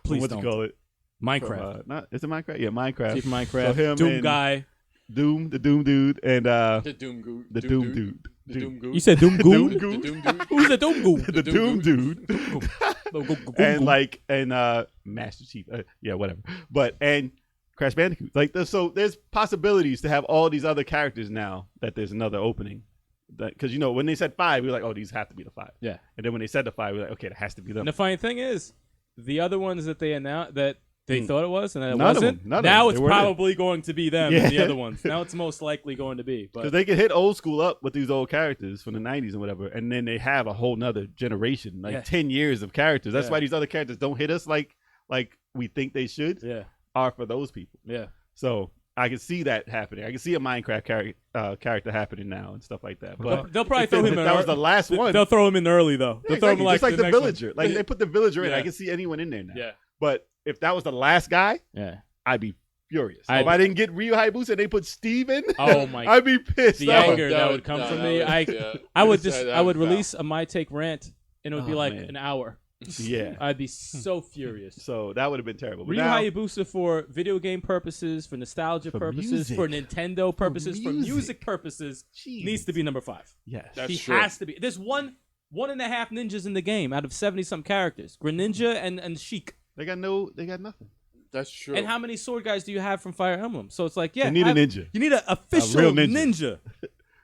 please what don't. you call it? Minecraft. Not is it Minecraft? Yeah, Minecraft. Steve Minecraft. So him Doom and guy. Doom, the Doom dude, and The Doom Goo. the Doom dude. The Doom Goo. You said Doom Doom Goon? Goo. The Doom Goo. Who's the Doom Goon? The Doom dude. And and Master Chief. Yeah, whatever. But and Crash Bandicoot. Like so there's possibilities to have all these other characters now that there's another opening. Because when they said 5, we were like, oh, these have to be the 5. Yeah. And then when they said the 5, we were like, okay, that has to be them. And the funny thing is, the other ones that they announced that they thought it was and that it None of wasn't. them. None of Now them. it's They weren't it. probably going to be them Yeah. and the other ones. Now it's most likely going to be. Because But they can hit old school up with these old characters from the 90s and whatever, and then they have a whole nother generation, like Yeah. 10 years of characters. That's Yeah. why these other characters don't hit us like we think they should, yeah, are for those people. yeah. So I can see that happening. I can see a Minecraft character happening now and stuff like that. But They'll probably if throw it- him in. that was the last one. They'll throw him in early though. They'll throw him Exactly, like just like the next one. villager. Like they put the villager in. Yeah. I can see anyone in there now. Yeah, But if that was the last guy, yeah. I'd be furious. If I'd- I didn't get Ryu Hayabusa and they put Steve in, Oh my! I'd be pissed. The off. anger that would come from me. I would That release a My Take rant and it would be Oh, like man. an hour. Yeah. I'd be so furious. So that would have been terrible. But Ryu now, Hayabusa for video game purposes, for nostalgia For purposes, music. for Nintendo purposes, for music. music purposes, Jeez. needs to be number 5. yes. That's He true. has to be. There's one and a half ninjas in the game out of 70-some characters. Greninja and Sheik. They got nothing. That's true. And how many sword guys do you have from Fire Emblem? So it's like, yeah, They need a ninja. You need an official real ninja. ninja.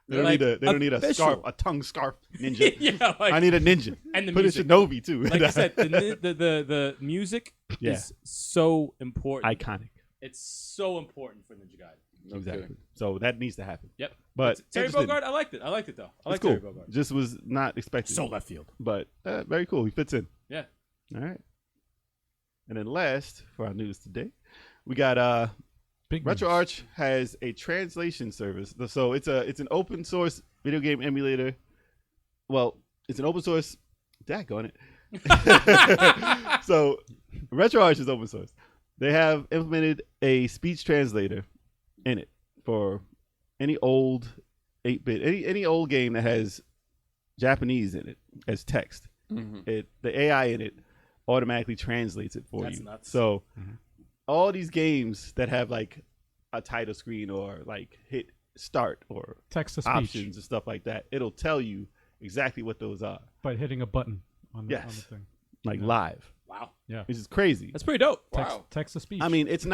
They don't Like, need a official. scarf, a tongue scarf ninja. Yeah, like, I need a ninja. And the Put music. it Shinobi too. Like I said, the music Yeah. is so important. Iconic. It's so important for Ninja Gaiden. Exactly. So that needs to happen. Yep. But Terry interesting. Bogard, I liked it. I liked it though. I It's like cool. Terry Bogard. Just was not expected. So left field. But very cool. He fits in. Yeah. All right. And then last for our news today, we got Big news. RetroArch has a translation service. So it's an open source video game emulator. Well, it's an open source. Daggone it. So RetroArch is open source. They have implemented a speech translator in it for any old 8-bit, any old game that has Japanese in it as text. Mhm. The AI in it automatically translates it for That's you. nuts. So all these games that have like a title screen or like hit start or Text to speech options and stuff like that, it'll tell you exactly what those are, by hitting a button on the Yes. thing. like Yeah. live, Wow. which is crazy. That's pretty dope. Wow. Text to speech. I mean, it's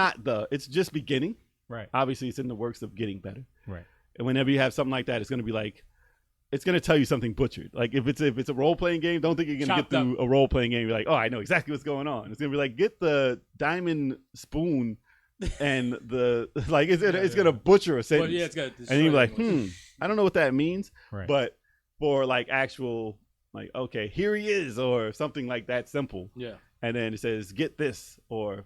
just beginning. right, Obviously, it's in the works of getting better. right. And whenever you have something like that, it's going to be like, it's going to tell you something butchered. Like if it's a role playing game, don't think you're going to get Chopped up. through a role playing game. You're like, oh, I know exactly what's going on. It's going to be like, get the diamond spoon, and the like it's going to butcher a But sentence. yeah, it's got. And you're like, I don't know what that means. Right. But for like actual, like, okay, here he is, or something like that simple. Yeah. And then it says, get this, or,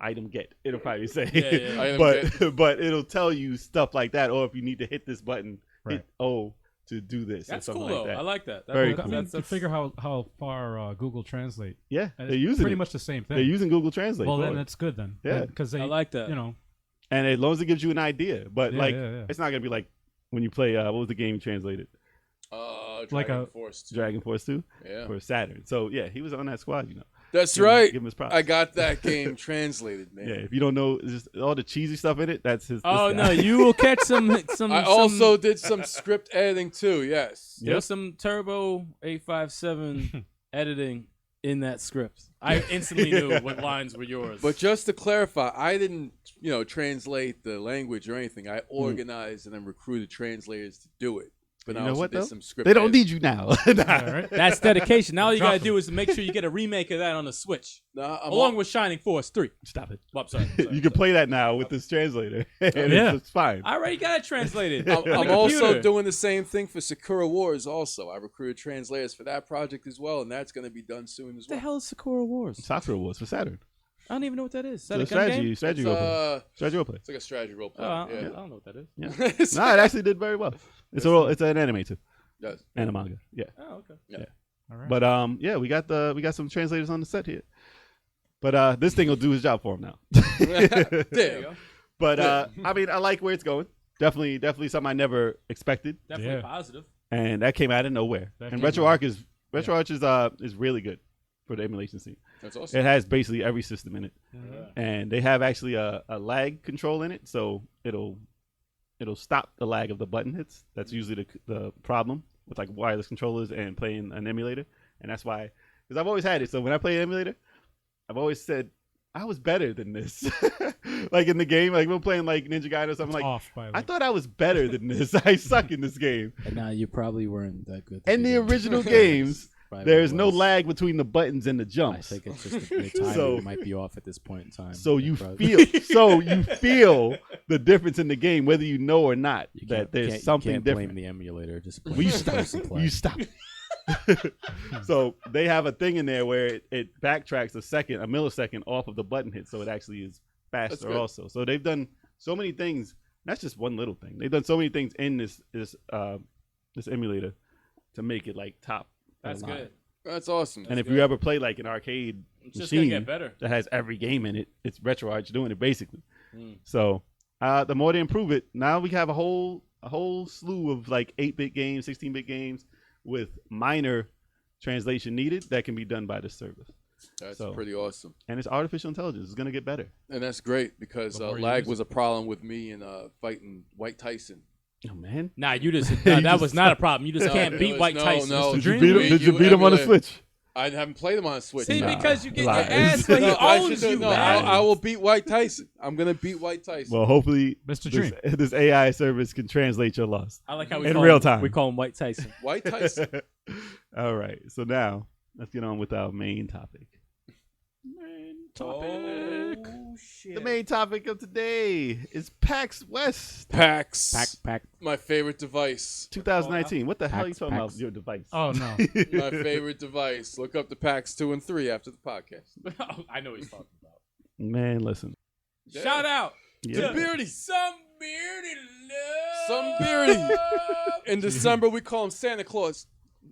item get. It'll probably say. Yeah. Item but it'll tell you stuff like that. Or if you need to hit this button, Right. hit O to do this. That's or something cool like though. that. I like that. Very I cool. mean, to figure how far Google Translate. Yeah, and they're it's using pretty it. much the same thing. They're using Google Translate. well, for then it. it's good then. Yeah. because they. I like that. And as long as it gives you an idea. But Yeah, like, yeah. it's not going to be like when you play, what was the game you translated? Like a- Force 2. Dragon Force 2 Yeah. for Saturn. So yeah, he was on that squad, That's Give him- right. Give him his props. I got that game translated, man. Yeah, if you don't know, it's just all the cheesy stuff in it. That's his. Oh this no, guy. you will catch some. I also did some script editing too. Yes. There's some Turbo 857 editing in that script. I instantly knew what lines were yours. But just to clarify, I didn't, translate the language or anything. I organized and then recruited translators to do it. But You I know also what, did though? some script. They don't editing. need you now. All right. that's dedication. Now all you Drop gotta them. do is make sure you get a remake of that on the Switch, Nah, along with Shining Force 3. Stop it. Well, I'm sorry. You can play that now with this translator. And Yeah. it's fine. I already got it translated. I'm, on the I'm also computer. doing the same thing for Sakura Wars. Also, I recruited translators for that project as well, and that's going to be done soon as What the well. hell is Sakura Wars? Sakura Wars for Saturn. I don't even know what that is. Is that So a gun game? strategy It's, role play. Strategy role play. it's like a strategy role play. Oh, I yeah. don't know what that is. Yeah. No, it actually did very well. It's an anime too, Does. and a manga. Yeah. Oh, okay. All right. But yeah, we got some translators on the set here. But this thing will do his job for him now. There you Damn. go. But I mean, I like where it's going. Definitely something I never expected, Definitely Yeah. positive. and that came out of nowhere. That And came RetroArch is really good for the emulation scene. That's awesome. It has basically every system in it, Yeah. and they have actually a lag control in it, so it'll stop the lag of the button hits. That's usually the problem with like wireless controllers and playing an emulator, and that's why, because I've always had it. So when I play an emulator, I've always said I was better than this. Like in the game, like we're playing like Ninja Gaiden or something. It's Like off by I thought I was better than this. I suck in this game. And now you probably weren't that good. In the original games, Probably there's no was. lag between the buttons and the I jumps. think it's just the timing So- might be off at this point in time. So you Probably- feel the difference in the game, whether you know or not, You that can't- there's can't- something you can't different. blame the emulator. Just Will you blame the stop? person Will playing. you stop? So they have a thing in there where it backtracks a millisecond off of the button hit, so it actually is That's faster good. also. So they've done so many things. That's just one little thing. They've done so many things in this emulator to make it like top. That's of the line. good. That's awesome. And if good. you ever play like an arcade It's just gonna machine get better. that has every game in it, it's RetroArch doing it basically. Mm. So the more they improve it, now we have a whole slew of like 8-bit games, 16-bit games with minor translation needed, that can be done by this service. That's So- pretty awesome. And it's artificial intelligence. It's going to get better. And that's great because The more you lag use was a problem with me in fighting White Tyson. Oh, man. Nah, you just You that just- was not a problem. You just No, can't it beat was- White no, Tyson. no. It's the Did dream. you beat him on the emulate- Switch? I haven't played him on Switch. See, Nah, because you get lies. your ass, but he I owns should- you, no, man. I will beat White Tyson. I'm gonna beat White Tyson. Well, hopefully Mr. this, Dream. this AI service can translate your loss. I like how we In call real him, time. We call him White Tyson. White Tyson. All right. So now let's get on with our main topic. Oh shit. The main topic of today is PAX West PAX. Pack. My favorite device. 2019. What the hell are you PAX, talking about? PAX. Your device. Oh no. My favorite device. Look up the PAX 2 and 3 after the podcast. Oh, I know what he's talking about. Man, listen. Yeah. Shout out Yeah. to Beardy. some beardy love. Some beardy. In December, we call him Santa Claus.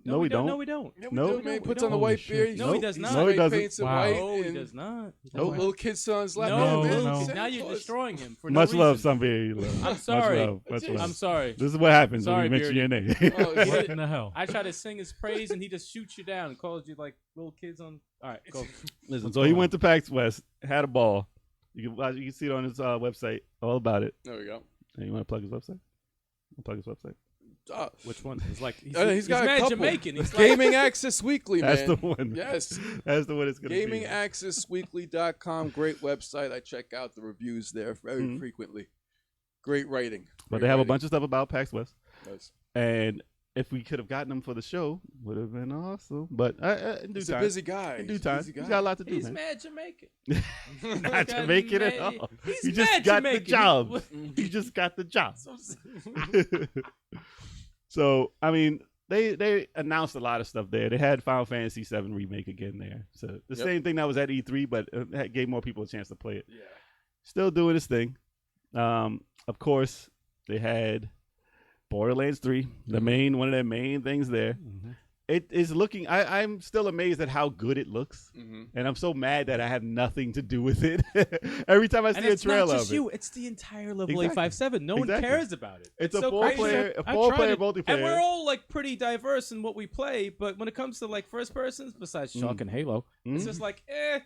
No, we don't. No, we don't. Yeah, No. we do, man. He puts on a Holy white shit. beard. No, he does not. No, he doesn't. Paints it Wow. white. No, he and does not. Little kid son on his lap. No, Yeah, man, no. Santa Now you're Claus. destroying him for Much no love, reason. somebody. I'm sorry. Much love. Much love. I'm sorry. This is what happens Sorry, when you mention your name. Oh, He What did- in the hell? I try to sing his praise and he just shoots you down and calls you like little kids on. All right, go. Listen, so he went to PAX West, had a ball. You can see it on his website, all about it. There we go. Hey, you want to plug his website? Plug his website. Which one? It's like he's He's got a mad couple. Jamaican. He's like, Gaming Access Weekly, man. That's the one. Yes. That's the one it's going to be. GamingAccessWeekly.com. Great website. I check out the reviews there very Mhm. frequently. Great writing. But Great they have a writing. bunch of stuff about PAX West. Nice. And if we could have gotten him for the show, would have been awesome. But in due He's time. a busy guy. In due He's a time. busy He's guy. got a lot to do, he's man. mad Jamaican. Not Jamaican at mad- all. He's He just mad got Jamaican. the job. Mhm. He just got the job. So- So, I mean, they announced a lot of stuff there. They had Final Fantasy VII Remake again there. So the Yep. same thing that was at E3, but gave more people a chance to play it. Yeah. Still doing his thing. Of course, they had Borderlands 3, one of their main things there. Mhm. It is looking. I'm still amazed at how good it looks, Mm-hmm. and I'm so mad that I have nothing to do with it. Every time I see And a it's not trailer just of it, you; it's the entire level Exactly. 857. No one Exactly. cares about it. it's a so four-player, crazy. I tried it. multiplayer. And we're all like pretty diverse in what we play, but when it comes to like first persons, besides Shock and Halo, it's Mhm. just like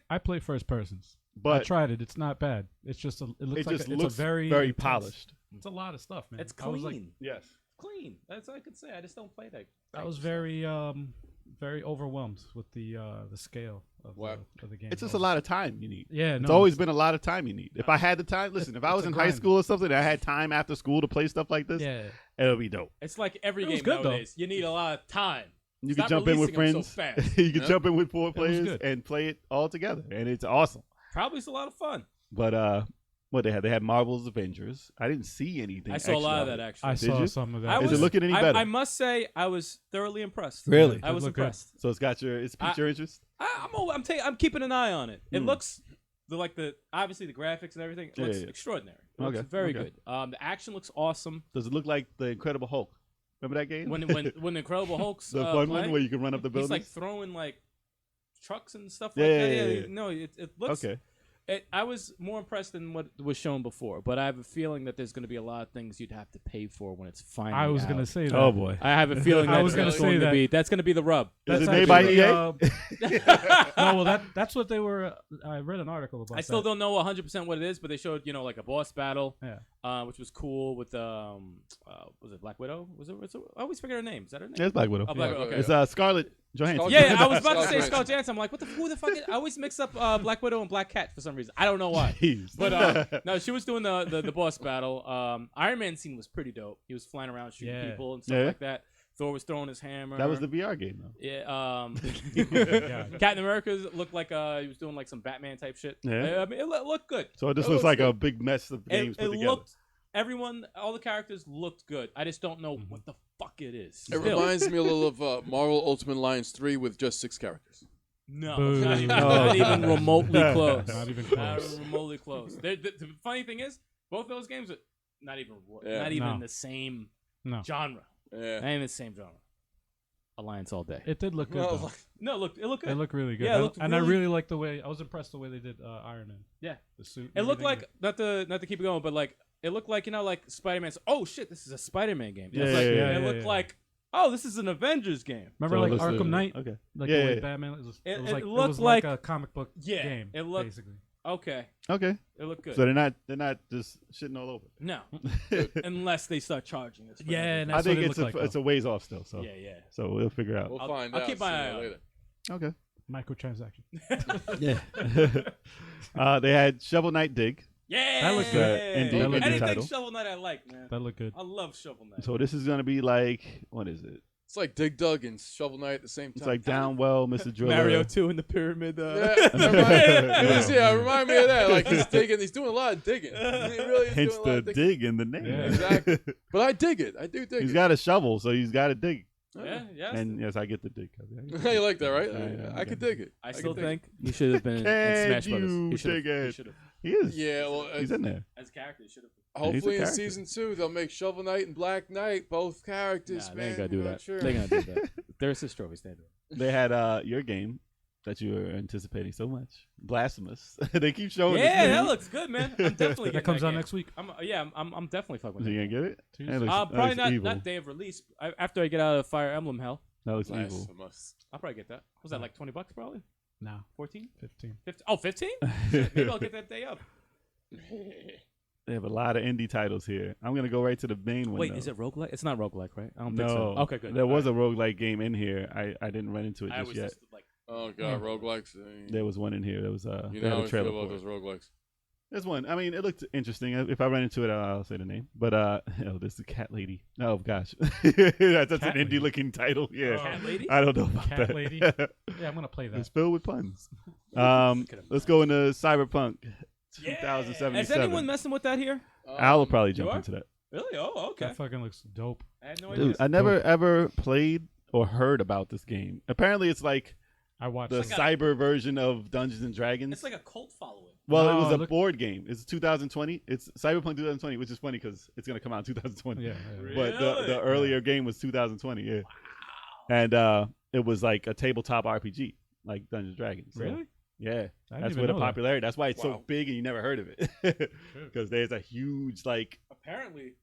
I play first persons. I but tried it. It's not bad. It's just it looks it like just it's looks a very very intense- polished. It's a lot of stuff, man. it's I was clean. like, Yes. Clean. That's all I could say. I just don't play that. I was very very overwhelmed with the scale of, Wow. of the game. It's just a lot of time you need. Yeah, It's no, always been a lot of time you need. If I had the time, listen, if I was it's a in high grind. school or something, and I had time after school to play stuff like this, yeah. it would be dope. It's like every It was game good, though. nowadays. You need a lot of time. You Stop can jump in with releasing them friends. so fast. You can Yeah. jump in with four was players good. and play it all together, and it's awesome. Probably it's a lot of fun. But what they had? They had Marvel's Avengers. I didn't see anything. I saw a lot of extra that it. actually. I Did saw you? some of I that. Is it was- looking any better? I must say I was thoroughly impressed. Really? I was It looked good. impressed. So it's piqued your interest. I'm keeping an eye on it. It Hmm. looks obviously the graphics and everything it Yeah, looks yeah. extraordinary. It looks Okay, very okay. good. The action looks awesome. Does it look like the Incredible Hulk? Remember that game? When the Incredible Hulk's the fun playing, one where you can run up the he's buildings. like throwing like trucks and stuff Yeah, like yeah, that. yeah, yeah. No, it looks. Okay. I was more impressed than what was shown before, but I have a feeling that there's going to be a lot of things you'd have to pay for when it's finally. I was out. gonna say that. Oh boy. I have a feeling I that's was gonna going say to that. be that's going to be the rub. Is That's it made by actually, EA? no, well that's what they were. I read an article about. I still that. don't know 100% what it is, but they showed like a boss battle, Yeah. which was cool with was it Black Widow? Was it? I always forget her name. Is that her name? Yeah, it's Black Widow. Oh, Black Yeah. Widow. Okay. It's Scarlett Johansson. Yeah, I was about to say Scarlett Scarlett Johansson. I'm like, who the fuck? I always mix up Black Widow and Black Cat for some reason. I don't know why. Jeez. But no, she was doing the boss battle. Iron Man scene was pretty dope. He was flying around shooting Yeah. people and stuff Yeah. like that. Thor was throwing his hammer. That was the VR game though. Yeah. Yeah. Captain America looked like he was doing like some Batman type shit. Yeah. I mean, it looked good. So this That looks looks like good. a big mess of games It put together. looked. All the characters looked good. I just don't know what the fuck it is. It Still. reminds me a little of Marvel Ultimate Alliance 3 with just 6 characters. No, Boo. not even, No. not even remotely close. Not even Not close. remotely close. The funny thing is, both those games are not even Yeah. in No. the same No, genre. Yeah. Not even the same genre. Alliance all day. it did look good. No, though. No, it looked good. It looked really good. Yeah, it looked and really- I really liked the way. I was impressed the way they did Iron Man. Yeah. The suit. It and looked everything. like not to keep it going, but like it looked like like Spider-Man's. Oh shit, this is a Spider-Man game. Yeah, It's like, yeah, it yeah, looked yeah. like oh, this is an Avengers game. Remember So it like looks Arkham like- Knight? Okay. Like Yeah, the way yeah. Batman. It It was looked like like- a comic book Yeah, game. it looked- basically. Okay, Okay. it looked good. So they're not just shitting all over. No, unless they start charging us. for Yeah, everything. and I that's think what it it's looked like, it's a ways off still. So yeah. so we'll figure out. We'll I'll- find I'll out keep my sooner eye or on later. Okay. Microtransaction. Yeah. They had Shovel Knight Dig. Yeah, That looked good. Indie Anything title. Shovel Knight I like, man. That looked good. I love Shovel Knight. So this is gonna be like, what is it? It's like Dig Dug and Shovel Knight at the same time. It's like Downwell, Mr. Driller. Mario 2 in the pyramid. Yeah, remind me of that. Like he's digging. He's doing a lot of digging. He really is Hence doing a lot the of digging. dig in the name. Yeah. Exactly. But I dig it. I do dig He's it. got a shovel, so he's got to dig. Yeah. And yes, I get the dig. You like that, right? Yeah, I could dig it. I could still dig think he should have been in Can Smash Brothers. you He should dig it? have. He is. Yeah, well, He's in there. As a character, he should have. hopefully in character. season 2 they'll make Shovel Knight and Black Knight both characters. Nah, man. they ain't gonna do I'm that. not sure. They ain't gonna do that. Their assist trophies. They do. They had your game that you were anticipating so much, Blasphemous. They keep showing. Yeah, this that game. looks good, man. I'm definitely getting That comes out game. next week. I'm definitely fucking with So you that. gonna get it? Tuesday. That looks, Probably that looks not evil. not day of release. After I get out of Fire Emblem hell, That looks evil. Blasphemous. I'll probably get that. Was that like $20 probably? No, 14? 15. 15? Oh, 15? Maybe I'll get that day up. They have a lot of indie titles here. I'm gonna go right to the main one. Wait, though. is it roguelike? It's not roguelike, right? I don't No. think so. Okay, good. There was a roguelike game in here. I didn't run into it I just was yet. just like, Oh god, roguelikes. There was one in here. There was You they know had how a I trailer feel about for it. those roguelikes. There's one. I mean, it looked interesting. If I run into it, I'll say the name. But oh, this is Cat Lady. Oh gosh, that's Cat an Lady. indie looking title. Yeah, Cat Lady? I don't know about Cat that. Lady? Yeah, I'm gonna play It's that. filled with puns. Could've Let's go into Cyberpunk yeah. 2077. Is anyone messing with that here? I'll probably jump are? into that. Really? Oh, okay. That fucking looks dope. I had no idea. Dude, I never ever played or heard about this game. Apparently, it's like I watched. the it. cyber version of Dungeons and Dragons. It's like a cult following. Well, it No, was a look- board game. It's 2020. It's Cyberpunk 2020, which is funny because it's gonna come out in 2020. Yeah. But the Really? earlier game was 2020. Yeah, and it was like a tabletop RPG, like Dungeons and Dragons. So, Really? yeah, I didn't that's even where the know that. popularity. That's why it's so Wow. big, and you never heard of it because there's a huge like Apparently.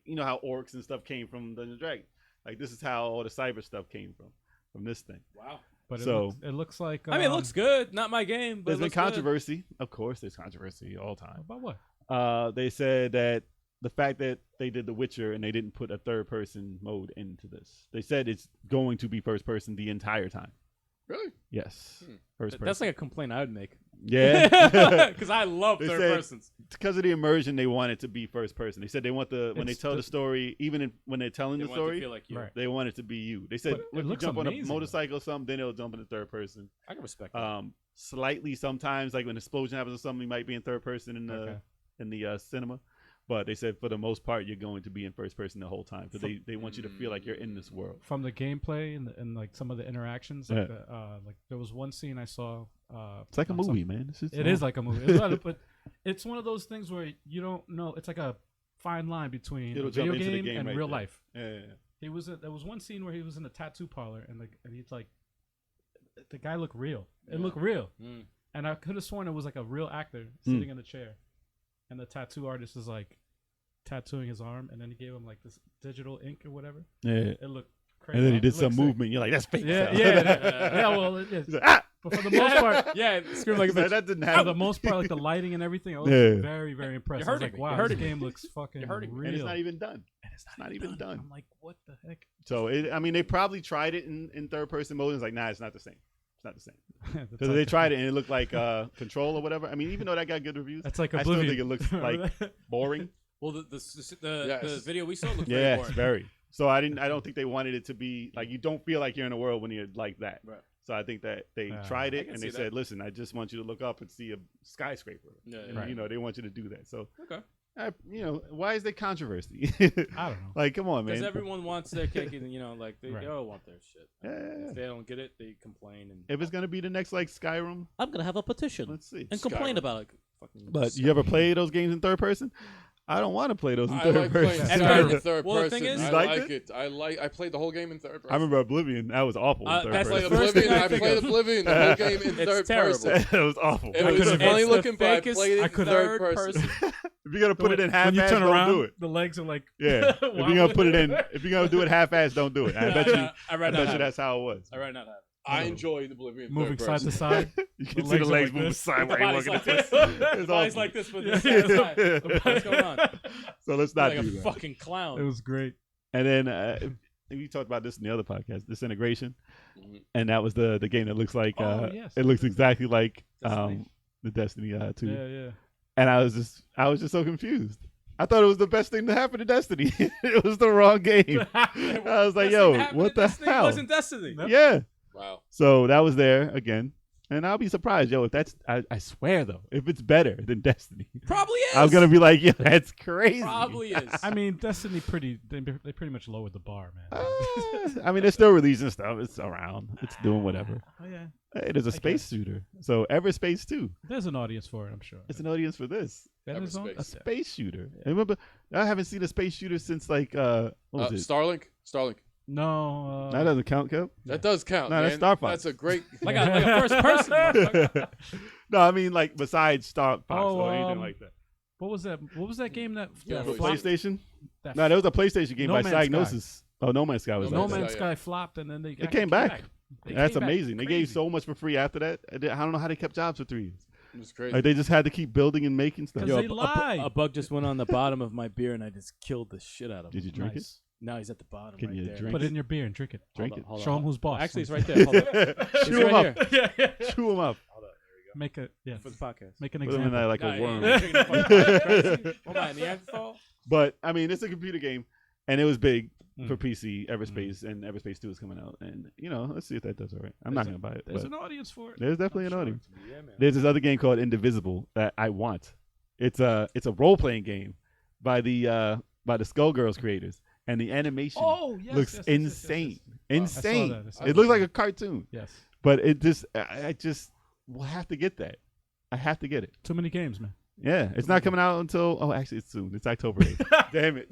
you know how orcs and stuff came from Dungeons and Dragons. Like this is how all the cyber stuff came from this thing. Wow. But So- it looks like. I mean, it looks good. Not my game, but There's it been looks good. controversy, of course. There's controversy all time. About what? They said that the fact that they did The Witcher and they didn't put a third person mode into this. They said it's going to be first person the entire time. Really? Yes, first person. That's like a complaint I would make. yeah, Because I love They third said- persons. because of the immersion, they want it to be first person. They said they want when they It's tell the- the story, even when they're telling They the want it to story, feel like you. Right. they want it to be you. They said But it if you looks jump on a amazing, though. motorcycle or something, then it'll jump into third person. I can respect that. Slightly sometimes, like when an explosion happens or something, you might be in third person in the Okay. cinema. But they said for the most part, you're going to be in first person the whole time because they want you to feel like you're in this world. From the gameplay and like some of the interactions, like, like there was one scene I saw. It's like a on some- movie, man. It is like a movie. It's not, but it's one of those things where you don't know. It's like a fine line between It'll a jump video into the game game and right real there. life. Yeah. There was one scene where he was in a tattoo parlor and he's like, the guy looked real. It looked real, Mm. and I could have sworn it was like a real actor sitting in the chair, and the tattoo artist is like tattooing his arm, and then he gave him like this digital ink or whatever. Yeah. It looked crazy. And then he It did some looked sick. movement. You're like, that's fake. Yeah, fella." yeah. Well, it is. He's like, ah! But for the most part, Yeah, scream like a He's like, bitch. that didn't for happen. the most part, like the lighting and everything, I was Yeah. very, very impressed. You're I was hurting like, me. wow, You're this hurting me. game looks fucking You're hurting me. real. And it's not even done. It's not even done. I'm like, what the heck? So I mean, they probably tried it in third person mode. And it's like, nah, it's not the same. It's not the same That's because like- they tried it and it looked like Control or whatever. I mean, even though that got good reviews, That's like I still Oblivion. think it looks like boring. Well, the Yes. video we saw looked Yeah, very it's boring. very. So I don't think they wanted it to be like you don't feel like you're in a world when you're like that. Right. So I think that they Yeah. tried I it can and they see said, listen, I just want you to look up and see a skyscraper. Yeah, And, yeah. you know, they want you to do that. So, Okay. why is there controversy? I don't know. Like, come on, man. Because everyone wants their cake, and like they Right. all want their shit. Yeah. If they don't get it, they complain. And If it's gonna be the next like Skyrim, I'm gonna have a petition let's see. and complain Skyrim. about it. Fucking But you ever play those games in third person? I don't want to play those in I third like playing person. And Skyrim then- in third well, the person. thing is- I You liked like it. I played the whole game in third person. I remember Oblivion. That was awful. In third that's I person. played the first thing Oblivion. I I think played of. Oblivion the whole game in It's third terrible. person. It was awful. It I was couldn't funny even- looking, but I fakest- played I it in couldn't- third Third person. If you're gonna put it in half-ass, when you turn don't around, do it. the legs are like Yeah, if you're gonna put it in, if you're gonna do it half-ass, don't do it. I bet you. I I read bet not you that's how it was. I read not have. I enjoyed Oblivion moving third side to person. side. You can The see the legs are legs like moving this. sideways. The body's walking like this. this. It's The body's awful. like this with this side. What's going on? So let's not Like a do that. fucking clown. It was great. And then we talked about this in the other podcast, Disintegration, Mhm. and that was the game that looks like Yes. it looks exactly like Destiny. the Destiny 2. Yeah. And I was just so confused. I thought it was the best thing to happen to Destiny. It was the wrong game. I was like, Best yo, thing happened what to the Destiny hell? wasn't Destiny. Nope. Yeah. Wow. So that was there again. And I'll be surprised, yo, if that's I swear though, if it's better than Destiny, Probably is. I'm gonna be like, yo, that's crazy. Probably is. I mean, Destiny they pretty much lowered the bar, man. I mean, they're still releasing stuff. It's around. It's doing whatever. Oh yeah. It is a space shooter. So Everspace too. There's an audience for it, I'm sure. It's an audience for this. That is on- Everspace. A space shooter. I remember, I haven't seen a space shooter since like what was it? Starlink. No. That doesn't count, Kev. That does count. No, man. that's Star Fox. That's a great. like a first person. motherfucker. No, I mean like besides Star Fox Oh, or anything like that. What was that? What was that game that? Yeah, that really. flopped? PlayStation? That No, there was a PlayStation game No by Man's Psygnosis. Oh, No Man's Sky was No No like that. Man's Man's Sky, Sky flopped, and then they It came back. They That's came back amazing. They gave crazy. so much for free after that. I don't know how they kept jobs for 3 years. It was crazy. Like they just had to keep building and making stuff. 'Cause Yo, they lied. a bug just went on the bottom of my beer, and I just killed the shit out of him. Did you drink Nice. Now he's at the bottom. Can right you there. drink Put it in your beer and drink it. Drink it. Hold on, Show him hold on. who's boss. Actually, it's right there. Hold on. Chew It's him right up. here. yeah. Chew him up. Make a For the podcast. Make an Put him in example. there like Nah, a you worm. ain't drinking the fucking crazy. What am I, Neanderthal? But I mean, it's a computer game, and it was big Mm. for PC. Everspace and Everspace 2 is coming out, and let's see if that does all right. I'm not gonna buy it, There's but an audience for it. there's definitely an sure. audience. Yeah, man. There's this other game called Indivisible that I want. It's a role playing game by the Skullgirls creators, and the animation Oh, yes. looks yes, yes, yes, insane, yes, yes. insane. I saw It looks like a cartoon, Yes. but it just I just will have to get that. I have to get it. Too many games, man. Yeah, it's not coming out until actually it's soon. It's October 8th. Damn it.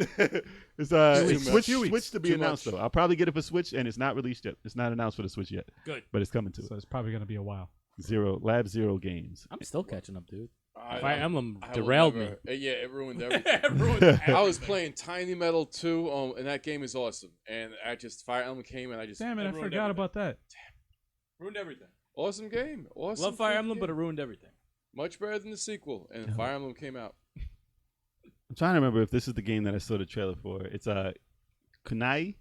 It's Too Switch much. Switch to be Too announced much. though. I'll probably get it for Switch, and it's not released yet. It's not announced for the Switch yet. Good. But it's coming to So it's probably gonna be a while. it. Lab Zero Games. I'm still catching up, dude. I- Fire Emblem I will derailed never- Yeah, it ruined me. everything. I was playing Tiny Metal 2, and that game is awesome. And Fire Emblem came, and I just Damn it, I ruined forgot everything. about that. Ruined everything. awesome game. Awesome. Love Fire freaking Emblem, but it game. ruined everything. Much better than the sequel. And Fire Emblem came out. I'm trying to remember if this is the game that I saw the trailer for. It's a Kunai.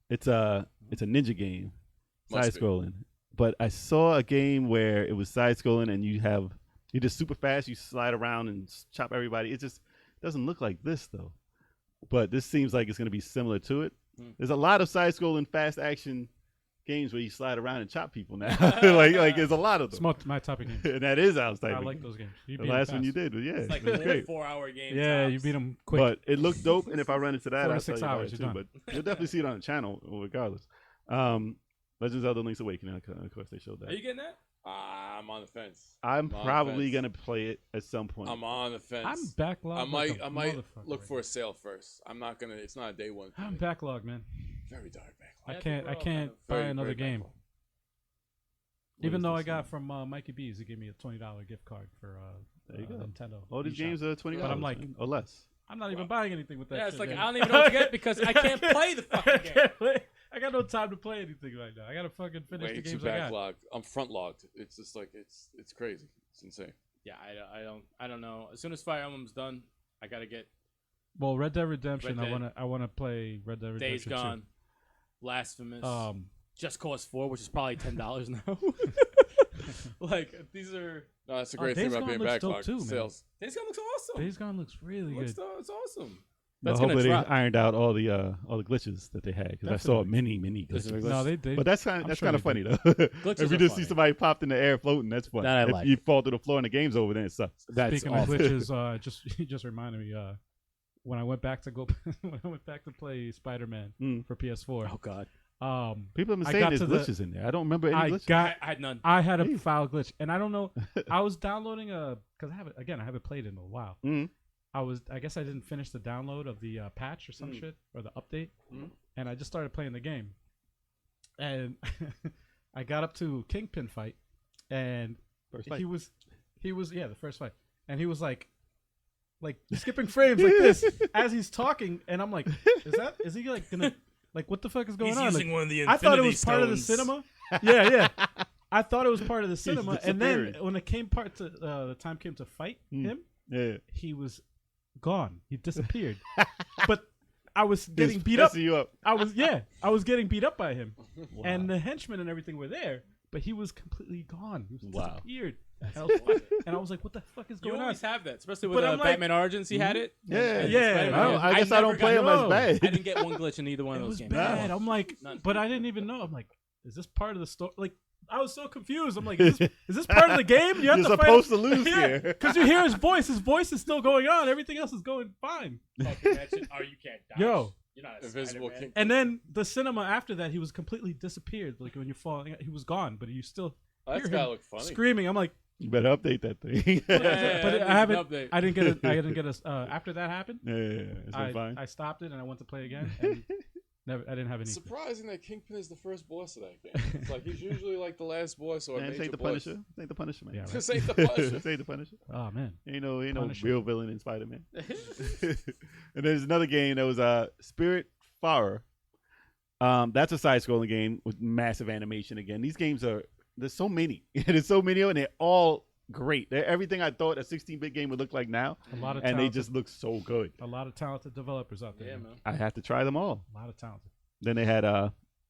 It's a ninja game, Must side be. scrolling. But I saw a game where it was side scrolling and you're just super fast. You slide around and chop everybody. It just doesn't look like this though. But this seems like it's going to be similar to it. There's a lot of side scrolling fast action games where you slide around and chop people now. like there's a lot of It's them. my type of game. And that is our type I of like game. those games. You The beat 'em last one fast. you did was It's like it was great. 4-hour game. Yeah, tops. you beat them quick. But it looked dope, and if I run into that, 4 to I'll 6 tell you about hours, it you're too. done. But you'll definitely see it on the channel, regardless. Legends of Zelda: Link's Awakening. Of course, they showed that. Are you getting that? I'm on the fence. I'm on the probably fence. gonna play it at some point. I'm on the fence. I'm backlogged. I might like a look motherfucker for right a sale first. I'm not gonna. It's not a day one. now. I'm thing. backlogged, man. Very dark I backlog. can't. we're I all can't kind of buy Very, another very game. backlog. Even is though this I got one? from Mikey B's, he gave me a $20 gift card for There you go. Nintendo. All these eShop. games are $20, But I'm like- man, or less. I'm not even buying anything with that. Yeah, it's shit, like man. I don't even know what to get because I can't play the I fucking game. can't play. I got no time to play anything right now. I gotta fucking finish Way the too games I got. backlogged. I'm front logged. It's just like it's crazy. It's insane. Yeah, I don't know. As soon as Fire Emblem's done, I gotta get Well, Red Dead Redemption. Red Dead. I wanna play Red Dead Days Redemption Gone, Blasphemous, 2. Just Cause 4, which is probably $10 now. Like these are No, that's a great Days thing about Gone being looks dope backlogged. too, man. Sales. Days Gone looks awesome. Days Gone looks really good. It's awesome. But That's gonna hopefully they drop. ironed out all the glitches that they had because I saw many This is glitches. a No, they. But that's kind I'm of sure they funny do. though. Glitches If you are just see funny. somebody popped in the air floating, that's fun. That I if like. you fall to the floor and the game's over, then it sucks. That's Speaking awesome. of glitches, just reminded me when I went back to play Spider-Man for PS4. Oh God, People have been I saying got there's to the- glitches in there. I don't remember any I glitches. got. I had none. I had a Hey. foul glitch, and I don't know. I was downloading because I haven't played it in a while. Mhm. I guess I didn't finish the download of the patch or some shit or the update, and I just started playing the game, and I got up to Kingpin fight, and First fight. he was the first fight, and he was like skipping frames like this as he's talking, and I'm like, is he like gonna like what the fuck is going on? using Like, one of the I thought it Infinity was part of the Stones. cinema. Yeah. I thought it was part of the cinema, and then disappearing. when it came the time came to fight him, Yeah. he was gone. He disappeared. But I was getting beat up. You up. I was getting beat up by him, and the henchmen and everything were there, but he was completely gone. He was disappeared. And I was like, "What the fuck is You going on?" always have that, especially with But I'm like- Batman Origins. He had it. Yeah. And Yeah. Spider-Man. I guess I don't never play got- them as no. bad. I didn't get one glitch in either one It of those was games. bad. I'm like, None. but I didn't even know. I'm like, is this part of the story? Like, I was so confused. I'm like, is this part of the game? You have You're to supposed fight to lose here. because you hear his voice. His voice is still going on. Everything else is going fine. Fucking that shit. Oh, you can't dodge. Yo. You're not a Invisible Spider-Man. King. And then the cinema after that, he was completely disappeared. Like when you're falling, he was gone, but you still That's hear gotta him look funny. screaming. I'm like, You better update that thing. Yeah, but that I haven't. needs an update. I didn't get a. After that happened, Yeah, it's been fine. I stopped it and I went to play again. And I didn't have any. Surprising that Kingpin is the first boss of that game. It's like he's usually like the last boss or a Man, this major ain't the boss. Punisher. This ain't the Punisher, man. Yeah, right. This ain't the Punisher. This ain't the Punisher. Oh man. Ain't no Punisher. real villain in Spider-Man. And there's another game that was Spirit Farer. That's a side-scrolling game with massive animation. Again, these games there's so many. There's so many of them, and they're all great. They're everything I thought a 16-bit game would look like now, A lot of and they talented, just look so good. a lot of talented developers out there. Yeah, man. I have to try them all. A lot of talented. Then they had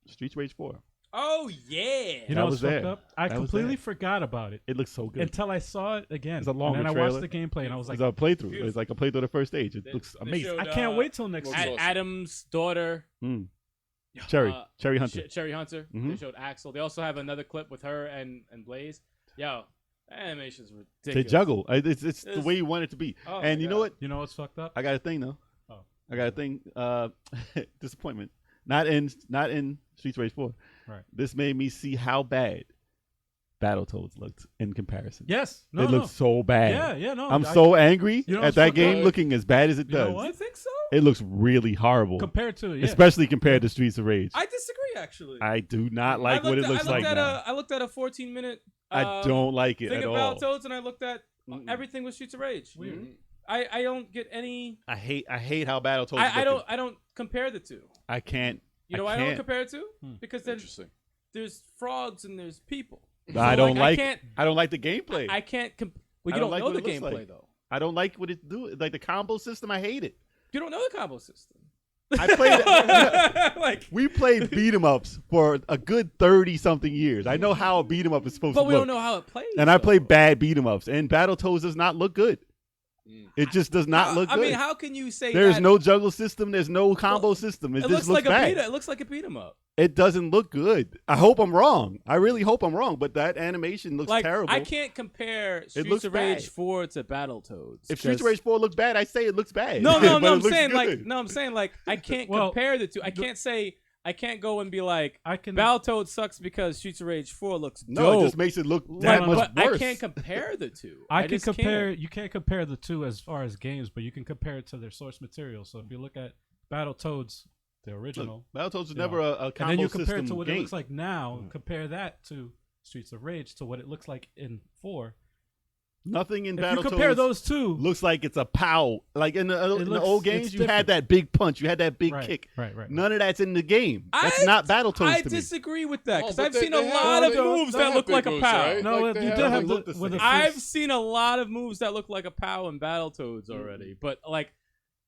Streets Rage 4. Oh yeah. You That know was what's fucked there. up? I That was completely there. forgot about it It looks so good. until I saw it again. It's a longer and then I trailer. watched the gameplay and I was like, It's a playthrough. beautiful. It's like a playthrough of the first stage. It They- looks they amazing. showed, I can't wait till next Looks week. awesome. Adam's daughter, Cherry uh, Hunter. Cherry Hunter. They Mhm. showed Axel. They also have another clip with her and Blaze. Yo, that animation's They ridiculous. juggle. It's the It's- way you want it to be. Oh And my you know God. what? You know what's fucked up? I got a thing though. Oh. I got a thing. Disappointment. Not in Streets Rage 4. Right. This made me see how bad Battletoads looked in comparison. Yes. No. it looked so bad. Yeah. No. I'm so angry You know at what's that fucked game up? looking as bad as it You know does. what? You think so? It looks really horrible, compared to it. Yeah. especially compared to Streets of Rage. I disagree, actually. I do not like what it looks like now. I looked at a 14-minute. I don't like it thing at about all. Battletoads, and I looked at Mm-mm. everything with Streets of Rage. Mhm. I don't get any. I hate how Battletoads. is I looking. don't compare the two. I can't. You know why I can't. don't compare it to? Hmm. Because then Interesting. there's frogs and there's people. I don't like. I can't. I don't like the gameplay. I can't. Well, I you don't don't like know what the it looks gameplay like. though. I don't like what it do. Like the combo system. I hate it. You don't know the combo system. I played. like, We played beat 'em ups for a good 30-something years. I know how a beat 'em up is supposed but to we look. don't know how it plays. And I though. play bad beat 'em ups, and Battletoads does not look good. Mm. It just does not look I good. mean, how can you say There's that? no juggle system. There's no combo system. It It just looks looks like bad. a beat. It looks like a beat 'em up. It doesn't look good. I hope I'm wrong. I really hope I'm wrong. But that animation looks Like terrible. I can't compare Streets looks of Rage bad. 4 to Battletoads. If Streets of 'cause- Rage 4 looks bad, I say it looks bad. No, But I'm it looks saying like good. no, I'm saying like I can't Well, compare the two. I can't say I can't go and be like I can. Battletoads sucks because Streets of Rage 4 looks No, dope. it just makes it look that no, much but worse. I can't compare the two. I can just compare. can't. You can't compare the two as far as games, but you can compare it to their source material. So if you look at Battletoads, the original, Look, Battletoads was you never know, a combo and then you compare system it to what game. it looks like now. Mm. Compare that to Streets of Rage to what it looks like in 4. Nothing in If Battletoads you compare those two, looks like it's a pow. Like in the looks- old it's games, you different. had that big punch, you had that big right, kick. right. None of that's in the game. That's I- not Battletoads I to me. disagree with that Oh, because but I've they- seen a they have- lot of they- moves they that have look big like a moves, pow. right? No, Like, they you have did have them the look the with the same. I've first- seen a lot of moves that look like a POW in Battletoads already, but like,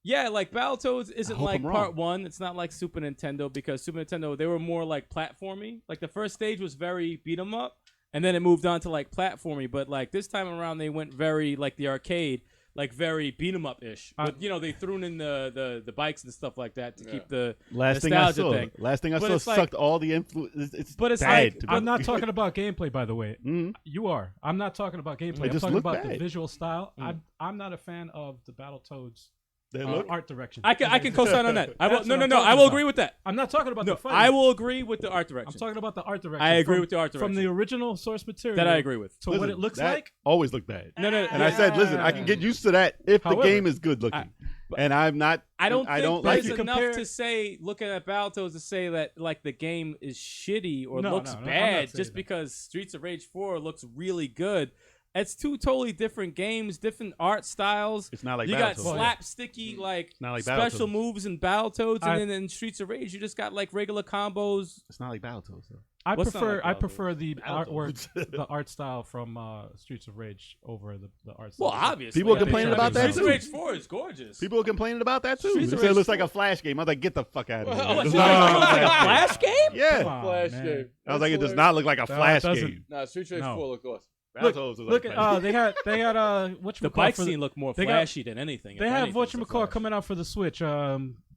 yeah, like Battletoads isn't hope like I'm wrong. part one. It's not like Super Nintendo because Super Nintendo they were more like platformy. Like the first stage was very beat 'em up, and then it moved on to like platformy. But like this time around, they went very like the arcade, like very beat 'em up ish. But you know they threw in the bikes and stuff like that to keep the Last thing I nostalgia saw, thing. last thing I But saw it's like- sucked all the influence. It's But it's bad like- to me. I'm not talking about gameplay, by the way. Mhm. You are. I'm not talking about gameplay. It I'm just talking looked about the bad. visual style. Mm. I'm not a fan of the Battletoads They look. art direction. I can co-sign on that. I will, That's no, what no, I'm no. I talking will about. agree with that. I'm not talking about No, the fighting. I will agree with the art direction. I'm talking about the art direction. I agree from- with the art from the direction. original source material. That I agree with. To what it looks that like. always looked bad. No, no. And I said, listen, I can get used to that if However, the game is good looking. And I'm not. I don't I think don't like there's it. enough Compare- to say, looking at Battletoads, to say that like the game is shitty or No, looks no, I'm not bad saying just that. because Streets of Rage 4 looks really good. It's two totally different games, different art styles. It's not like you got Battletoads. slapsticky like, not like special Battletoads. moves in Battletoads, I- and then in Streets of Rage you just got like regular combos. It's not like Battletoads though. I What's not prefer like I Battletoads? prefer the Battletoads. artwork, the art style from Streets of Rage over the art style. Well, obviously, People I mean, complaining about that Streets of too. Rage 4 is gorgeous. People are complaining about that too. Streets They of said it Rage looks like 4. a Flash game. I was like, get the fuck out of here. Well, It does Streets of not Rage look like a Flash game? Yeah. Come on, Flash man. game. I was like, it does not look like a No, it Flash doesn't. game. Nah, Street Rage No. 4 look awesome. Battletoads was Look like at Flash. they had what The bike scene looked more they got- flashy than anything. They if have anything, what it's a you call Flash. coming out for the Switch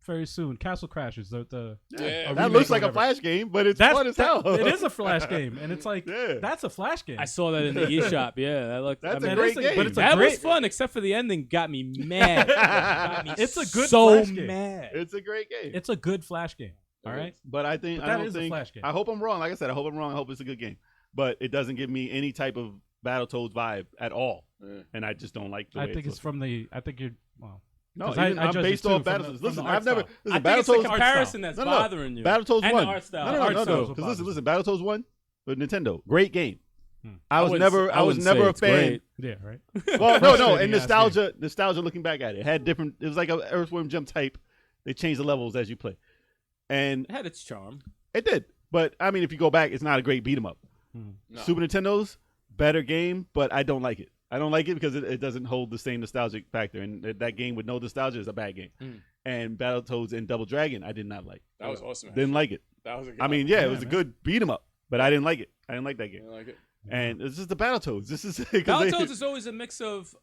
very soon. Castle Crashers. The Yeah. That remake looks or like a whatever. Flash game, but it's fun as hell. It is a Flash game, and it's like Yeah. that's a Flash game. I saw that in the eShop. Yeah, that looked. That's I a mean, great game. But it's a that great. was fun, except for the ending. Got me mad. Got me It's a good so Flash game. mad. It's a great game. It's a good Flash game. All right. But I think But I that don't is a think Flash game. I hope I'm wrong. Like I said, I hope I'm wrong. I hope it's a good game. But it doesn't give me any type of Battletoads vibe at all. Yeah. And I just don't like the way I think it's looks. from the. I think you're. Well, No, 'cause even, I I'm judge it based too off from the- Battletoads. from Listen, the art I've never. style. Listen, I think it's the Battletoads. comparison that's No, no. bothering you. Battletoads and 1. the art style. No, no, Art no, style. no. is what Because bothers listen, Battletoads 1 for Nintendo, great game. I I was wouldn't never, say- I was wouldn't say never a it's fan. great. yeah, right. Well, no, no, Frustrating and ass nostalgia looking back at it had different. It was like a Earthworm Jim type. They changed the levels as you play, and It had its charm. it did. But I mean, if you go back, it's not a great beat 'em up. No. Super Nintendo's better game, but I don't like it. I don't like it because it doesn't hold the same nostalgic factor, and that game with no nostalgia is a bad game. And Battletoads and Double Dragon, I did not like. That was awesome. Didn't like it. That was a good I mean, yeah, it Yeah, was a man. good beat 'em up, but I didn't like it. I didn't like that I game. didn't like it. And it's just the Battletoads. This is Battletoads is always a mix of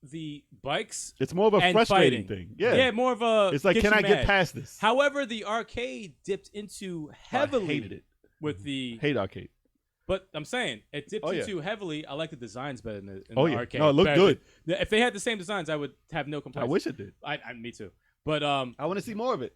the bikes. It's more of a and frustrating fighting. thing. Yeah, more of a. it's like, get can you I get mad. past this? However, the arcade dipped into heavily I hated it. with the. Hate arcade. But I'm saying it dipped Oh, yeah. into heavily. I like the designs better in the Oh, the yeah. arcade. No, it looked Better good. than- If they had the same designs, I would have no I complaints. wish it did. Me too. But I want to see more of it.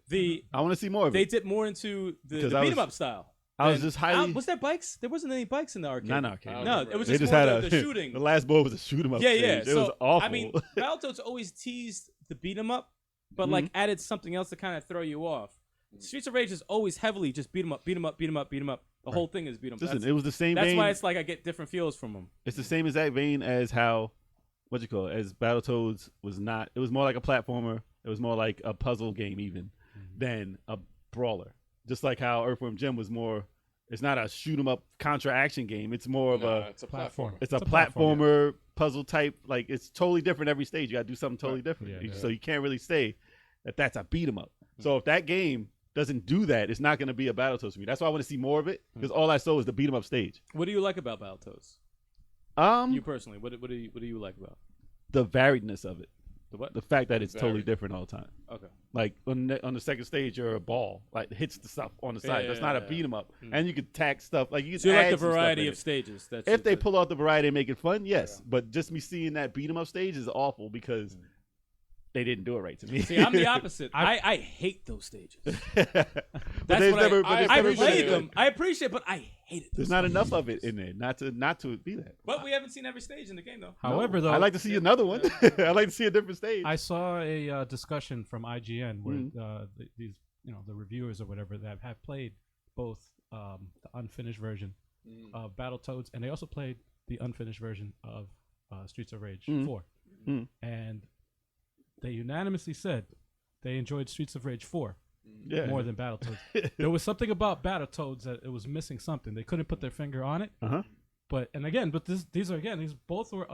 I want to see more of they it. dipped more into the Because beat I 'em was- up style. I was And- just highly. Was there bikes? There wasn't any bikes in the arcade. Not arcade. I No, don't it was They just just more had the shooting. The last bowl was a shoot 'em up. Yeah, stage. yeah. It So was awful. I mean, Battletoads always teased the beat 'em up, but Mm-hmm. like added something else to kind of throw you off. Streets of Rage is always heavily just beat 'em up, beat 'em up, beat 'em up, beat 'em up. The whole thing is beat 'em up. Listen, That's, it was the same that's vein. why it's like I get different feels from them. It's the same exact vein as how as Battletoads was not. It was more like a platformer. It was more like a puzzle game even than a brawler. Just like how Earthworm Jim was more. It's not a shoot 'em up contra action game. It's more of Nah, a. it's a platformer. It's a platform, platformer puzzle type. Like it's totally different every stage. You got to do something totally different. Yeah, So you can't really say that that's a beat 'em up. So if that game doesn't do that, it's not going to be a Battletoads for me. That's why I want to see more of it because all I saw was the beat 'em up stage. What do you like about Battletoads? You personally, what do you like about The variedness of it. the what? The fact that it's totally Varied. different all the time. Okay. Like on the second stage, you're a ball, like it hits the stuff on the side. yeah, That's not a yeah. beat 'em up, and you could tack stuff like you. So you Could like add the some stuff variety in of it. stages? That's If they the- pull out the variety and make it fun, yes. But just me seeing that beat 'em up stage is awful because they didn't do it right to me. See, I'm the opposite. I hate those stages. But That's there's what never. I But there's I never appreciate played it. them. I appreciate it, but I hate it. There's not enough of it in there not to be that. But we haven't seen every stage in the game though. However, though, I like to see another one. I like to see a different stage. I saw a discussion from IGN where Mm-hmm. these the reviewers or whatever that have played both the unfinished version of Battletoads and they also played the unfinished version of Streets of Rage 4, and they unanimously said they enjoyed Streets of Rage 4 yeah. more than Battletoads. There was something about Battletoads that it was missing something. They couldn't put their finger on it. Uh-huh. But these both were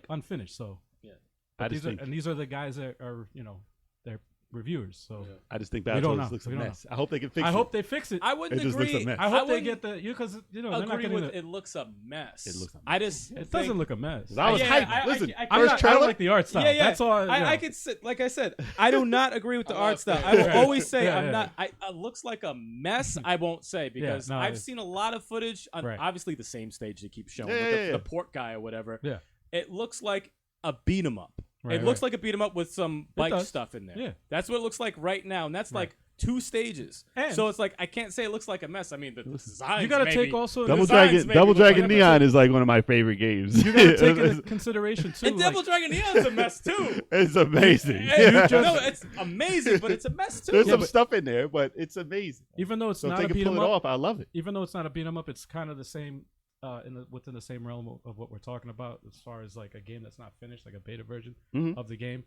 unfinished. So Yeah. I just think these are the guys that are they're reviewers. So I just think We don't know. Battletoads looks a We don't mess. I hope they can fix it. I hope they fix it. I wouldn't It just looks agree. a mess. I hope they wouldn't get the because they're not agree getting with the, it. Looks a mess. It looks a mess. I just it doesn't look a mess. I was Yeah, hyped. Listen, I I'm first not, I trailer. don't like the art style. Yeah, yeah. That's all. I could sit, like I said, I do not agree with the I art love style. that. I will Yeah. always say Yeah, I'm yeah. not. It looks like a mess. I won't say because no, I've it's- seen a lot of footage on Right. obviously the same stage they keep showing Yeah, with yeah, the yeah. pork guy or whatever. Yeah. It looks like a beat 'em up. Right, it looks like a beat 'em up with some bike does. stuff in there. Yeah. That's what it looks like right now, and that's like 2 stages. And- so it's like I can't say it looks like a mess. I mean, the design. You got to maybe. take also Double designs Dragon, maybe Double look like Dragon a mess. Neon is like one of my favorite games. you got to take into consideration too. And Devil Dragon Neon's a mess too. It's amazing. No, it's amazing, but it's a mess too. There's some stuff in there, but it's amazing. even though it's So if not they a can beat pull 'em it up, off, I love it. even though it's not a beat 'em up, it's kind of the same within the same realm of what we're talking about as far as like a game that's not finished, like a beta version Mhm. of the game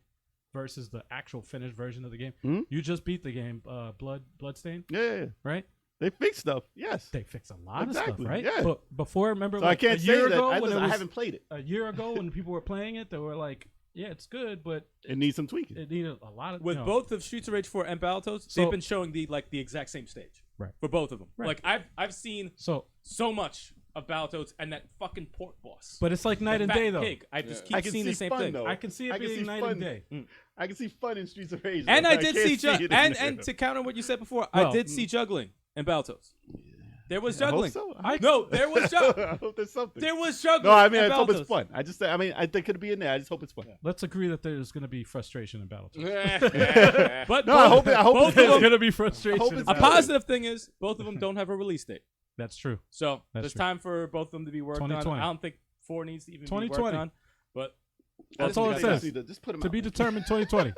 versus the actual finished version of the game. Mhm. You just beat the game, Bloodstain, Yeah. right? They fix stuff. Yes. They fix a lot Exactly, of stuff, right? yeah. But before, remember, So I like can't a say year that. ago I when it was, haven't played it. a year ago when people were playing it, they were like, "Yeah, it's good, but It needs some tweaking. it needed a lot of." With no. both of Streets of Rage 4 and Battletoads, So- they've been showing the exact same stage. Right. For both of them. Right. Like I've seen So, so much of Battletoads and that fucking pork boss. but it's like night The and fat day though. pig. I just I keep can seeing see the same fun, thing. though. I can see it I can being see night fun. and day. I can see fun in Streets of Rage. And though, I but did can't see it in and there. to counter what you said before, Well, I did see juggling in Battletoads. There was I hope juggling. so. No, there was juggling. I hope there's something. There was juggling. No, I mean, I in hope it's Battletoads. fun. I think it could be in there. I just hope it's fun. Let's agree that there's going to be frustration in Battletoads. But No, I hope both it of There's them, going to be frustration. it's a good. positive thing is both of them don't have a release date. That's true. So That's there's true. time for both of them to be worked on. 2020. I don't think 4 needs to even be worked 2020. on. But That's all it Just says. Just put them To out. be determined 2020.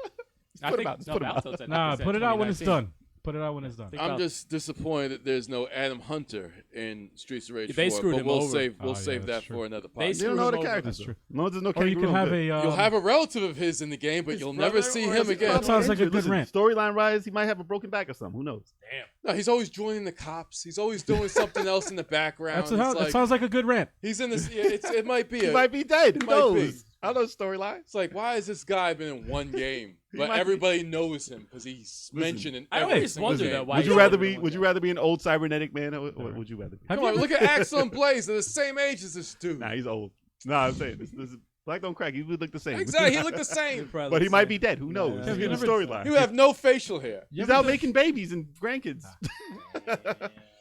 I put 'em think out. Just no, put 'em out. Battletoads, I think Nah, they said put it out when it's 2019. done. Put it out when it's done. Think I'm about- just disappointed that there's no Adam Hunter in Streets of Rage They 4, screwed but him we'll over. save Oh, yeah, that that's true. for another They podcast. You don't know the Screwed 'em over. characters. That's true. As long as there's no Or you kangaroo can have in there. a. You'll have a relative of his in the game, but you'll never brother see or him is it again. That sounds like a good Listen, rant. Storyline wise, he might have a broken back or something. Who knows? Damn. No, he's always joining the cops. He's always doing something else in the background. That sounds like a good rant. He's in this. Yeah, it might be. He A, might be dead. Who might knows? be. I don't know storyline. It's like, why has this guy been in one game, but might be. everybody knows him because he's mentioned in I every always single wonder game. that. Why Would he's you rather only be? one Would you guy. rather be an old cybernetic man, or what would you rather be? Have Come you on, ever- look at Axel and Blaze. They're the same age as this dude. Nah, he's old. Nah, I'm saying this is Black don't crack. He would look the same. Exactly, he looked the same. But he might be dead. Who knows? Yeah. He's in the Have you storyline. You have no facial hair. He's out making babies and grandkids.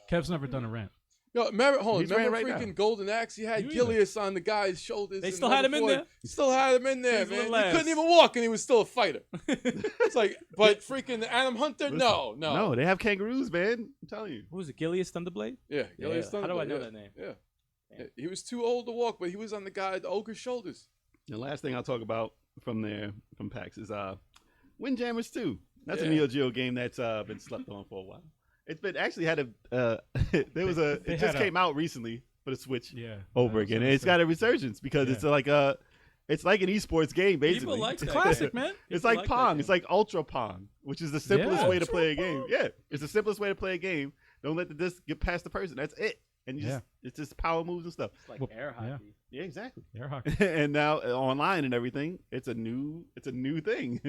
Kev's never done a rant. Yo, remember, He's remember ran right freaking now. Golden Axe? He had You Gilius on the guy's shoulders. They and still had him in Level there? 4. Still had him in there, He's a man. little He ass. couldn't even walk, and he was still a fighter. It's like, but freaking Adam Hunter, no. No, they have kangaroos, man. I'm telling you. Who was it? Gilius Thunderblade? Yeah, Yeah. Gilius How do I know Thunderblade, that name? Yeah. Damn. He was too old to walk, but he was on the ogre's shoulders. The last thing I'll talk about from PAX is Windjammers 2. That's a Yeah. Neo Geo game that's been slept on for a while. It's been actually had a there was a They it had just a- came out recently for the Switch Yeah. over I was again. gonna And it's say. got a resurgence because it's like an esports game basically. People like that. Classic, man. It's People like like Pong. that It's like Ultra Pong, which is the simplest Yeah. way to play a game. Yeah, it's the simplest way to play a game. Don't let the disc get past the person. That's it. And you just, it's just power moves and stuff. It's like Well, air yeah. hockey. Yeah, exactly. Air hockey. And now online and everything, it's a new thing.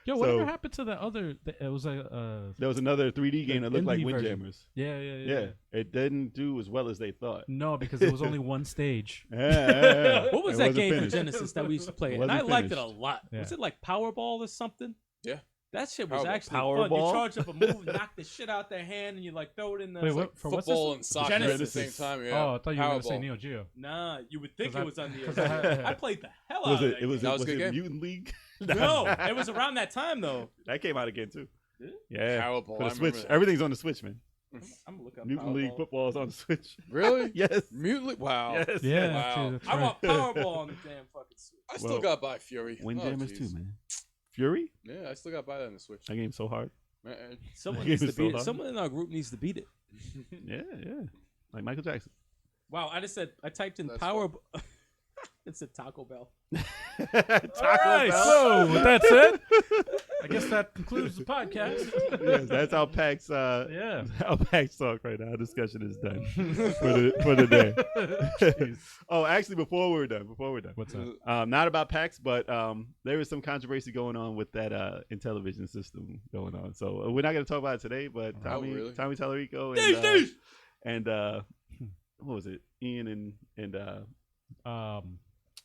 Yo, whatever So- happened to that other? It was a. There was another 3D game that looked like indie version. Windjammers. Yeah. Yeah, it didn't do as well as they thought. No, because it was only one stage. Yeah. What was It that wasn't game finished. for Genesis that we used to play? And Wasn't I liked it a finished. lot. Yeah. Was it like Powerball or something? Yeah. That shit was Powerball. actually fun. Powerball? You charge up a move, knock the shit out their hand, and you like throw it in the. Wait, it's what? like- For what's Football this? and soccer at the Genesis. same time. Yeah. Oh, I thought you were going to say Powerball. Neo Geo. Nah, you would think 'Cause it was on the. because I had- I played the hell Was out of it? that. It was. game. That was a Was good it game? Mutant League? No, it was around that time though. That came out again too. Did it? Yeah. Powerball, For I the remember Switch. that. Everything's on the Switch, man. I'm gonna look up Mutant League Powerball. football is on the Switch. Really? Yes. Mutant. Wow. Yes. Yeah, Wow. that's I right. want Powerball on the damn fucking Switch. I still Well, got by Fury. Windjammers jeez. too, man. Fury? Yeah, I still got by that on the Switch. That game's so hard. Man, Someone That needs game to is so beat it. hard. Someone in our group needs to beat it. Yeah. Like Michael Jackson. Wow, I just said I typed in That's Powerball. It said Taco Bell. Taco All right, Bell. so with that said, I guess that concludes the podcast. Yes, that's how PAX Yeah. how PAX talk right now. Our discussion is done for the day. Oh, actually, before we're done, What's up? not about PAX, but there is some controversy going on with that Intellivision system going on. So we're not going to talk about it today, but Tommy really? Tallarico and what was it? Ian and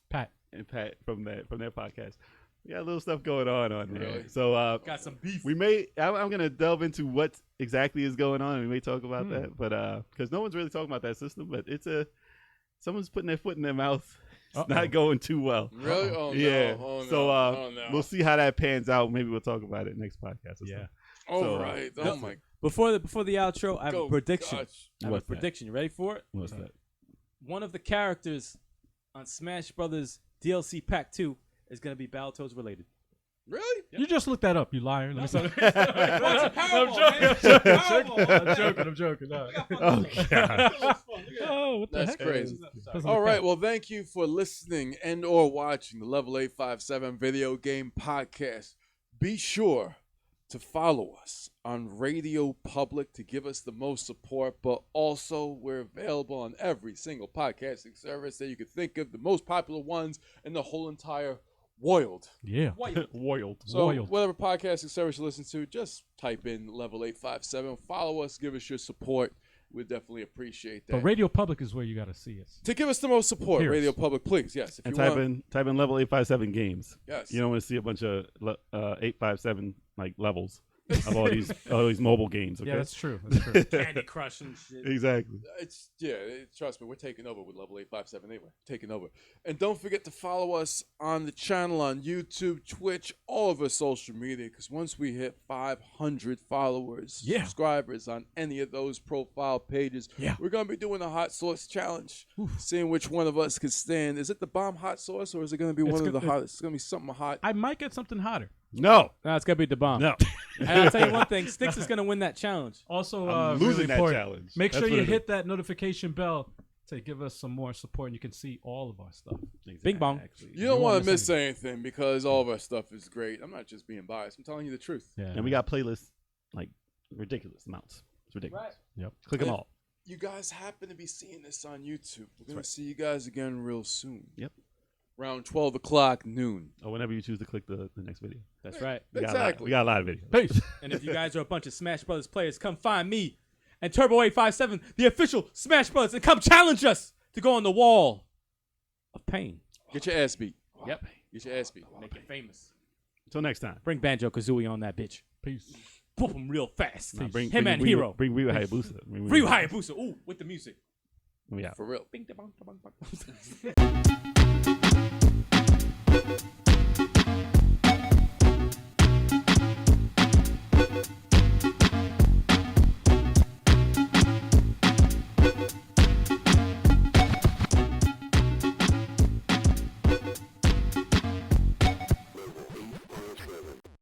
Pat. Pat from their podcast. We got a little stuff going on there. Really? So Got some beef. we may. I'm gonna delve into what exactly is going on, and we may talk about that. But because no one's really talking about that system, but it's someone's putting their foot in their mouth It's not going too well. Really? Oh, Yeah. no. Oh, no. So oh, no. we'll see how that pans out. Maybe we'll talk about it next podcast. Or Yeah. All so, right. Oh, my Before the outro, I have a prediction. gosh. I have What's a that? prediction. You ready for it? What's that? One of the characters on Smash Brothers DLC Pack 2 is going to be Battletoads related. Really? You just looked that up, you liar. Let me stop. I'm joking. No. Oh, God. Oh, what the That's heck? crazy. Doesn't All look right. that. Well, thank you for listening and or watching the Level 857 Video Game Podcast. Be sure to follow us on Radio Public to give us the most support, but also we're available on every single podcasting service that you could think of, the most popular ones in the whole entire world. Yeah. Wild. So Wild. whatever podcasting service you listen to, just type in Level 857, follow us, give us your support. We'd definitely appreciate that. But Radio Public is where you got to see us. To give us the most support, Here's. Radio Public, please. Yes. If And you want, type in level 857 games. yes. You don't want to see a bunch of 857 like levels of all these mobile games. Okay. Yeah, that's true. That's true. Candy Crush and shit. Exactly. Trust me, we're taking over with Level 857 anyway. Taking over. And don't forget to follow us on the channel on YouTube, Twitch, all of our social media, because once we hit 500 followers, subscribers on any of those profile pages, we're going to be doing a hot sauce challenge, seeing which one of us can stand. Is it the bomb hot sauce, or is it going to be one of the hot? It's going to be something hot. I might get something hotter. No. No, it's going to be the bomb. No. And I'll tell you one thing. Sticks is going to win that challenge. Also, I'm really losing that important, challenge. make That's sure what you it hit that notification bell to give us some more support, and you can see all of our stuff. Bing bong. You don't won't want to miss miss anything because all of our stuff is great. I'm not just being biased. I'm telling you the truth. Yeah. And we got playlists like ridiculous amounts. It's ridiculous. Right. Yep. Click them all. You guys happen to be seeing this on YouTube. We're going to see you guys again real soon. Yep. Around 12 o'clock noon. Or whenever you choose to click the next video. That's right. Exactly. We got a lot of videos. Peace. And if you guys are a bunch of Smash Brothers players, come find me and Turbo 857, the official Smash Brothers, and come challenge us to go on the wall of pain. Get your ass beat. Yep. Get your ass beat. Make it famous. Until next time. Bring Banjo Kazooie on that bitch. Peace. Whoop him real fast. Nah, Him and Hero. Bring Ryu Hayabusa. Ryu Hayabusa. Ooh, with the music. We out. For real. Bing, da, bong, da, bong, bong.